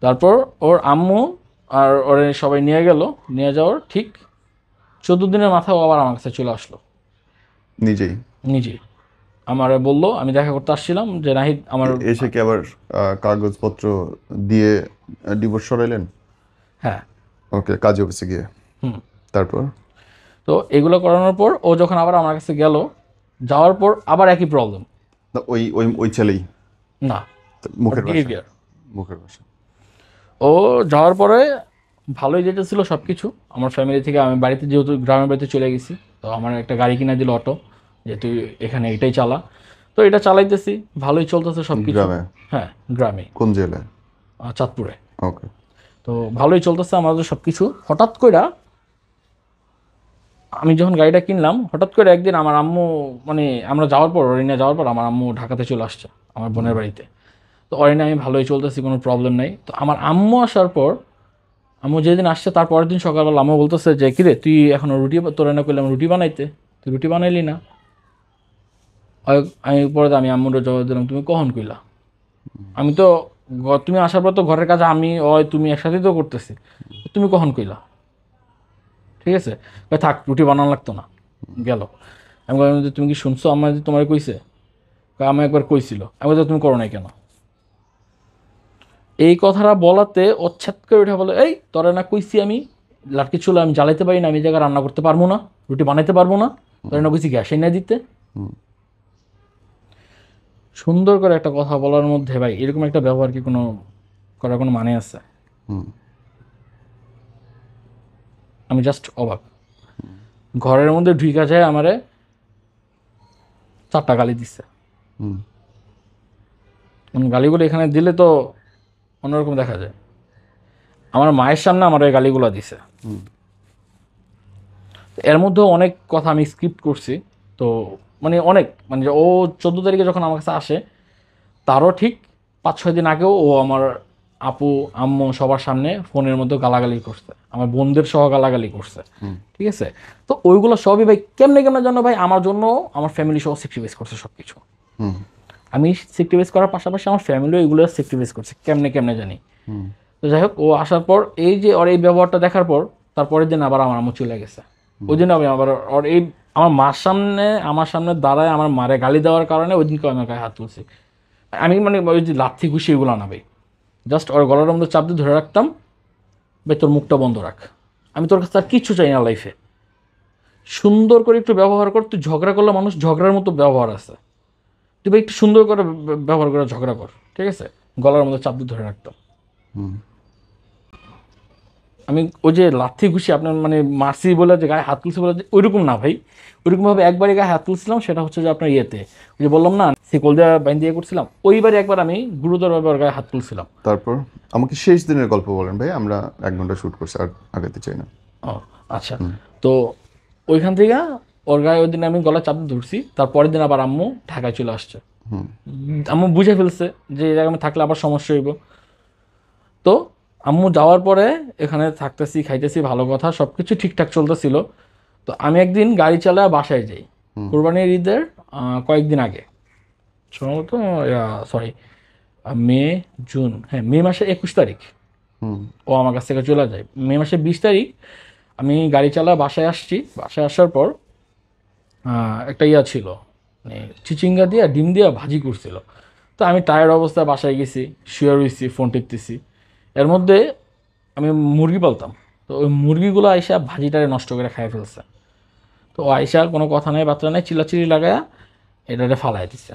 তারপর ওর আম্মু আর ওরে সবাই নিয়ে গেল, নিয়ে যাওয়ার ঠিক 14 দিনের মাথায় ও আবার আমার কাছে চলে আসলো নিজেই? নিজে। আমার বললো, আমি দেখা করতে আসছিলাম, যে নাহিদ আমার। এসে কি আবার কাগজপত্র দিয়ে ডিভোর্স সরাইলেন? হ্যাঁ। ওকে, কাজী অফিসে গিয়ে? হুম। তারপর? তো এগুলো করানোর পর ও যখন আবার আমার কাছে গেল, যাওয়ার পর আবার একই প্রবলেম। না, ওই ওই ওই ছেলেই? না, মুখের ভাষা? বিহেভিয়ার। মুখের ভাষা। ও যাওয়ার পরে ভালোই যেতেছিল সব কিছু, আমার ফ্যামিলি থেকে, আমি বাড়িতে যেহেতু গ্রামের বাড়িতে চলে গেছি, তো আমার একটা গাড়ি কিনে দিল অটো, যে তুই এখানে এটাই চালা। তো এটা চালাইতেছি, ভালোই চলতেছে সব কিছু। গ্রামে? হ্যাঁ গ্রামে, কোন জেলায়? চাঁদপুরে। ওকে। তো ভালোই চলতেছে আমাদের সব কিছু। হঠাৎ করে আমি যখন গাড়িটা কিনলাম, হঠাৎ করে একদিন আমার আম্মু, মানে আমরা যাওয়ার পর, অরিনা যাওয়ার পর আমার আম্মু ঢাকাতে চলে আসছে আমার বোনের বাড়িতে। তো অরিনা আমি ভালোই চলতেছি, কোনো প্রবলেম নাই। তো আমার আম্মু আসার পর, আম্মু যেদিন আসছে তার পরের দিন সকালবেলা আম্মু বলতেছে যে কিরে তুই এখনো রুটি, তোর না করলাম রুটি বানাইতে, তুই রুটি বানাইলি না। আমি পরে আমি আম্মুর জবাব দিলাম, তুমি কখন কইলা? আমি তো তুমি আসার পর তো ঘরের কাজ আমি তুমি একসাথেই তো করতেছি, তুমি কখন কইলা? ঠিক আছে, থাক রুটি বানানো লাগতো না, গেল। আমি বললাম যে তুমি কি শুনছো আম্মা যে তোমার কইছে? আমি একবার কইছিল। আমি বলছি তুমি করো নাই কেন? এই কথাটা বলাতে অচ্ছেদ করে উঠে বলে, এই তোরা না কইছি আমি লাটকি চুলা আমি জ্বালাইতে পারি না, আমি জায়গায় রান্না করতে পারবো না, রুটি বানাইতে পারবো না, তোরা না কইছি গ্যাস এনে দিতে। সুন্দর করে একটা কথা বলার মধ্যে ভাই এরকম একটা ব্যবহার কি কোনো করার কোনো মানে আছে? আমি জাস্ট অবাক। ঘরের মধ্যে ঢুইকা যায় আমারে 4টা গালি দিচ্ছে। গালিগুলো এখানে দিলে তো অন্যরকম দেখা যায়। আমার মায়ের সামনে আমার এই গালিগুলো দিছে। এর মধ্যেও অনেক কথা আমি স্কিপ করছি। তো মানে অনেক, মানে ও 14 তারিখে যখন আমার কাছে আসে, তারও ঠিক 5-6 দিন আগেও ও আমার আপু আম্মু সবার সামনে ফোনের মধ্যে গালাগালি করছে, আমার বোনদের সহ গালাগালি করছে। ঠিক আছে, তো ওইগুলো সবই ভাই কেমনে কেমনে জন্য ভাই আমার জন্য, আমার ফ্যামিলি সহ স্যাক্রিফাইস করছে সব কিছু। আমি স্যাক্রিফাইস করার পাশাপাশি আমার ফ্যামিলিও এগুলো স্যাক্রিফাইস করছে কেমনে কেমনে জানি। তো যাই হোক, ও আসার পর এই যে ওর এই ব্যবহারটা দেখার পর, তারপরের দিন আবার আমার আম্মু চলে গেছে। ওই দিন আমি আবার ওর এই আমার মার সামনে, আমার সামনে দাঁড়ায় আমার মারে গালি দেওয়ার কারণে ওই দিনকে আমার গায়ে হাত তুলছি। আমি মানে ওই যে লাথি ঘুষি এগুলো না ভাই, জাস্ট ওর গলার মধ্যে চাপ দিয়ে ধরে রাখতাম, ভাই তোর মুখটা বন্ধ রাখ, আমি তোর কাছে আর কিচ্ছু চাই না লাইফে, সুন্দর করে একটু ব্যবহার কর, তুই ঝগড়া করলে মানুষ ঝগড়ার মতো ব্যবহার আছে, তুই ভাই একটু সুন্দর করে ব্যবহার করে ঝগড়া কর, ঠিক আছে? গলার মধ্যে চাপ দিয়ে ধরে রাখতাম। আমি ওই যে লাথি ঘুষি আপনার মানে মারছি বলে যে গায়ে হাত তুলছি বলে যে ওইরকম না ভাই, ওইরকমভাবে একবারই গায়ে হাত তুলছিলাম, সেটা হচ্ছে যে আপনার ইয়েতে, ওই যে বললাম না শিকল দিয়ে বাইন দিয়ে করছিলাম, ওইবারই একবার আমি গুরুতরভাবে ওর গায়ে হাত তুলছিলাম। তারপর আমাকে শেষ দিনের গল্প বলেন ভাই, আমরা 1 ঘন্টা শ্যুট করছি, আর আগাতে চাই না। ও আচ্ছা। তো ওইখান থেকে ওর গায়ে ওই দিন আমি গলায় চাপ দিয়ে ধরছি, তারপরের দিন আবার আম্মু ঢাকায় চলে আসছে। হুম আম্মু বুঝে ফেলছে যে এই জায়গায় আমি থাকলে আবার সমস্যা হইব। তো আম্মু যাওয়ার পরে এখানে থাকতেছি, খাইতেছি, ভালো কথা, সব কিছু ঠিকঠাক চলতেছিল। তো আমি একদিন গাড়ি চালায় বাসায় যাই কোরবানির ঈদের কয়েকদিন আগে, সম্ভবত সরি মে জুন, হ্যাঁ মে মাসের 21 তারিখ হুম ও আমার কাছ থেকে চলে যায়। মে মাসের 20 তারিখ আমি গাড়ি চালা বাসায় আসছি। বাসায় আসার পর একটা ছিল, মানে চিচিঙ্গা দিয়ে ডিম দিয়ে ভাজি করছিল। তো আমি টায়ার্ড অবস্থায় বাসায় গেছি, শুয়ে রয়েছি, ফোন টিপতেছি। এর মধ্যে আমি মুরগি পালতাম, তো ওই মুরগিগুলো আইসা ভাজিটারে নষ্ট করে খাই ফেলছে। তো ও আইসা কোনো কথা নাই বার্তা নাই, চিল্লাচিল্লি লাগায়া এটারে ফালাই দিচ্ছে।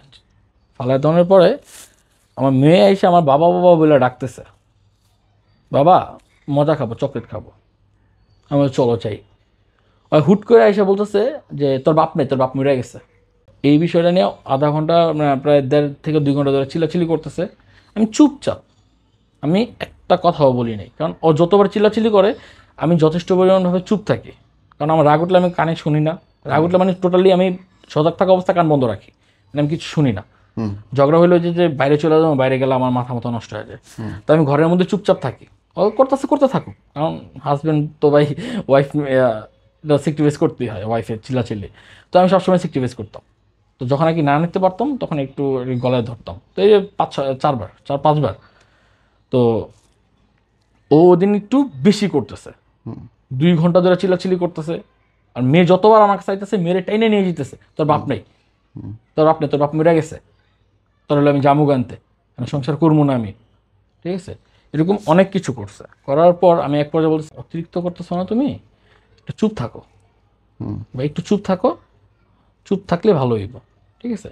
ফালাই দেওয়ার পরে আমার মেয়ে আইসা আমার বাবা বাবা বলে ডাকতেছে, বাবা মজা খাবো, চকলেট খাবো। আমি বলি, চলো চাই। ওই হুট করে আইসা বলতেছে যে তোর বাপ নেই, তোর বাপ মরে গেছে। এই বিষয়টা নিয়ে আধা ঘন্টা, মানে প্রায় 1.5 থেকে 2 ঘন্টা ধরে চিল্লাচিল্লি করতেছে। আমি চুপচাপ, আমি একটা কথাও বলি নাই, কারণ ও যতবার চিল্লাচিল্লি করে আমি যথেষ্ট পরিমাণভাবে চুপ থাকি। কারণ আমার রাগ উঠলে আমি কানে শুনি না, রাগ উঠলে মানে টোটালি আমি সজাগ থাকা অবস্থা কান বন্ধ রাখি, মানে আমি কিছু শুনি না। হুম ঝগড়া হইলো যে বাইরে চলে যাবো, বাইরে গেলে আমার মাথা মতো নষ্ট হয়ে যায়। তো আমি ঘরের মধ্যে চুপচাপ থাকি, ও করতেছে করতে থাকুক, কারণ হাজব্যান্ড তো ভাই ওয়াইফ সিক্রিফাইস করতেই হয়, ওয়াইফের চিল্লাচিল্লি। তো আমি সবসময় সিক্রিফাইস করতাম। তো যখন আর কি না নিতে পারতাম তখন একটু গলায় ধরতাম। তো এই যে 4-5 বার। তো ও ওদিন একটু বেশি করতেছে, 2 ঘন্টা ধরে চিল্লাচিল্লি করতেছে। আর মেয়ে যতবার আমার কাছে চাইতেছে, মেয়েরে টাইনে নিয়ে যেতেছে, তোর বাপ নেই, তোর বাপ নেই, তোর বাপ মরে গেছে, তোর হলে আমি জামুক আনতে, আমি সংসার করবো না আমি, ঠিক আছে। এরকম অনেক কিছু করছে। করার পর আমি এক পর্যায়ে বলছি, অতিরিক্ত করতেছো না তুমি, একটু চুপ থাকো, হুম বা একটু চুপ থাকো, চুপ থাকলে ভালো হইব, ঠিক আছে।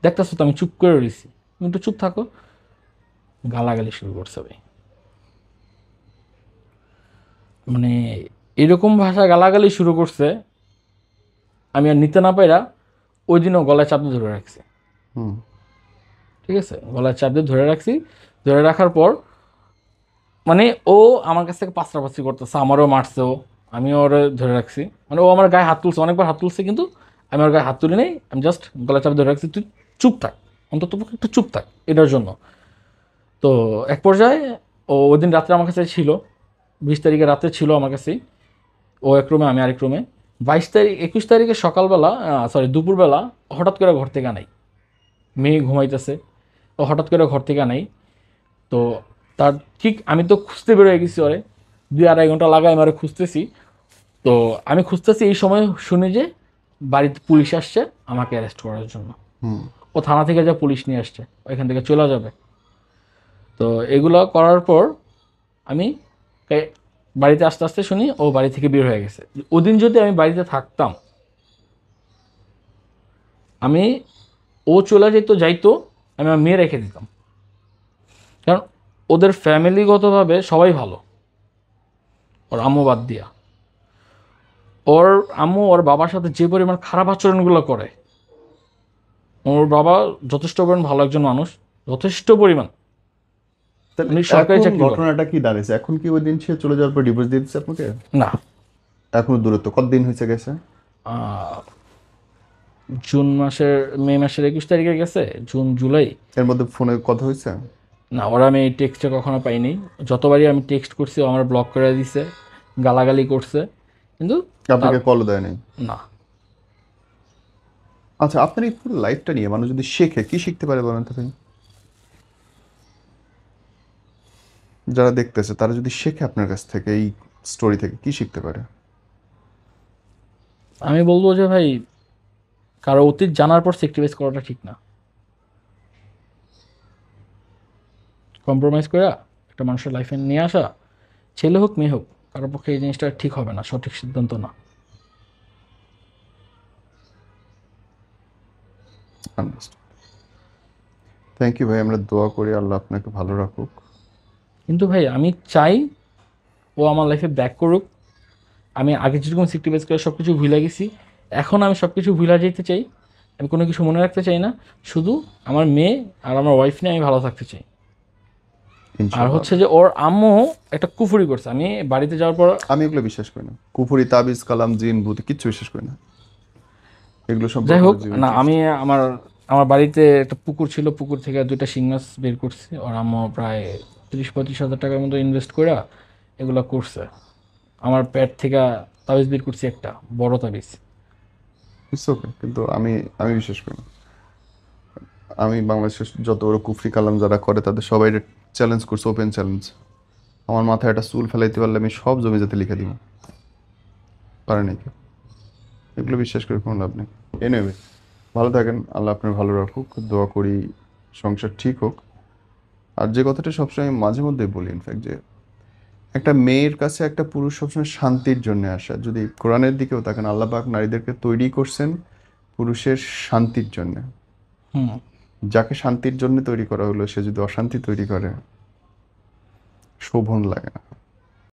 দেখতেছো তো আমি চুপ করে রয়েছি, তুমি একটু চুপ থাকো। গালাগালি শুরু করছে ভাই, মানে এরকম ভাষা গালাগালি শুরু করছে। আমি আর নিতে না পাইরা ওই দিনও গলায় চাপ দিয়ে ধরে রাখছি, হুম ঠিক আছে, গলায় চাপ দিয়ে ধরে রাখছি। ধরে রাখার পর মানে ও আমার কাছ থেকে পাঁচড়াপাঁচড়ি করতেছে, আমারও মারছে ও, আমিও ওরে ধরে রাখছি। মানে ও আমার গায়ে হাত তুলছে, অনেকবার হাত তুলছে, কিন্তু আমি ওর গায়ে হাত তুলি নাই, আমি জাস্ট গলায় চাপ ধরে রাখছি, তুই চুপ থাক, অন্তত একটু চুপ থাক এটার জন্য। তো এক পর্যায়ে ও ওই দিন রাত্রে আমার কাছে ছিল, 20 তারিখে রাত্রে ছিল আমার কাছেই। ও এক রুমে, আমি আরেক রুমে। 22 তারিখ 21 তারিখে সকালবেলা, সরি দুপুরবেলা, হঠাৎ করে ঘর থেকে নাই, মেয়ে ঘুমাইতেছে, ও হঠাৎ করে ঘর থেকে নাই। তো তার ঠিক আমি তো খুঁজতে বেরোয় গেছি ওরে, 2-2.5 ঘন্টা লাগাই আমি ওরে খুঁজতেছি। তো আমি খুঁজতেছি, এই সময় শুনি যে বাড়িতে পুলিশ আসছে আমাকে অ্যারেস্ট করার জন্য। হুম ও থানা থেকে যা পুলিশ নিয়ে আসছে, ওইখান থেকে চলে যাবে। তো এগুলো করার পর আমি বাড়িতে আস্তে আস্তে শুনি ও বাড়ি থেকে বের হয়ে গেছে। ওদিন যদি আমি বাড়িতে থাকতাম, আমি ও চলে যেত যাইতো, আমি আমার মেয়ে রেখে দিতাম। কারণ ওদের ফ্যামিলিগতভাবে সবাই ভালো, ওর আম্মু বাদ দিয়া। ওর আম্মু ওর বাবার সাথে যে পরিমাণ খারাপ আচরণগুলো করে, ওর বাবা যথেষ্ট পরিমাণ ভালো একজন মানুষ, যথেষ্ট পরিমাণ। তাহলে উনি সরকারি এখন চাকরি করেন। ঘটনাটা কি দাঁড়িয়েছে? এখন কি ওই দিন সে চলে যাওয়ার পর ডিভোর্স দিয়ে দিচ্ছে আপনাকে? না, এখনো দূরত্ব কতদিন হয়েছে গেছে? আহ, জুন মাসের, মে মাসের 21 তারিখে গেছে, জুন জুলাই। এর মধ্যে ফোনে কথা হয়েছে? না, ওরা আমি টেক্সটে কখনো পাইনি। যতবারই আমি টেক্সট করছি ও আমার ব্লক করে দিছে, গালাগালি করছে, কিন্তু আপনাকে কলও দেয় নাই? না। আচ্ছা, আপনার এই পুরো লাইফটা নিয়ে মানুষ যদি শেখে কি শিখতে পারে বলেন তো ভাই? যারা দেখতেছে তারা যদি শেখে আপনার কাছ থেকে, এই স্টোরি থেকে কি শিখতে পারে? আমি বলবো যে ভাই, কারো অতীত জানার পর স্যাক্রিফাইস করাটা ঠিক না। কম্প্রোমাইজ করে একটা মানুষের লাইফে নিয়ে আসা, ছেলে হোক মেয়ে হোক, কারোর পক্ষে এই জিনিসটা ঠিক হবে না, সঠিক সিদ্ধান্ত না। আন্ডারস্ট্যান্ড। থ্যাংক ইউ ভাই, আমরা দোয়া করি আল্লাহ আপনাকে ভালো রাখুক। কিন্তু ভাই আমি চাই ও আমার লাইফে ব্যাক করুক। আমি আগে যেরকম স্যাক্রিফাইস করে সব কিছু ভুলে গেছি, এখন আমি সব কিছু ভুলে যেতে চাই। আমি কোনো কিছু মনে রাখতে চাই না, শুধু আমার মেয়ে আর আমার ওয়াইফ নিয়ে আমি ভালো থাকতে চাই। আর ইনশাআল্লাহ। হচ্ছে যে ওর আম্মু একটা কুফুরি করছে, আমি বাড়িতে যাওয়ার পর। আমি এগুলো বিশ্বাস করি না, কুফুরি তাবিজ কালাম জিন ভূত কিচ্ছু বিশ্বাস করি না। এগুলো যাই সম্পর্কে হোক, যদি না interest- আমি আমার আমার বাড়িতে একটা পুকুর ছিল, পুকুর থেকে 2টা শিং মাছ বের করছি। ওর আম্মু প্রায় 30-35 হাজার টাকার মতো ইনভেস্ট করে এগুলা করছে। আমার পেট থেকে তাবিজ বের করছি, একটা বড় তাবিজ। It's okay, কিন্তু আমি আমি বিশ্বাস করি না। আমি বাংলাদেশের যত বড় কুফরি কালাম যারা করে তাদের সবাই চ্যালেঞ্জ করছে, ওপেন চ্যালেঞ্জ। আমার মাথায় একটা চুল ফেলাইতে পারলে আমি সব জমি যাতে লিখে দিব, পারে নাকি? এগুলো বিশ্বাস করে কোনো লাভ নেই। এনিওয়ে, ভালো থাকেন, আল্লাহ আপনার ভালো রাখুক, দোয়া করি সংসার ঠিক হোক। আর যে কথাটা সবসময় আমি মাঝে মধ্যে বলি ইনফ্যাক্ট, যে একটা মেয়ের কাছে একটা পুরুষ সবসময় শান্তির জন্য আসা। যদি কোরআনের দিকেও তাকান, আল্লাহ পাক নারীদেরকে তৈরি করছেন পুরুষের শান্তির জন্য। হুম। যাকে শান্তির জন্য তৈরি করা হলো সে যদি অশান্তি তৈরি করে, শোভন লাগে না।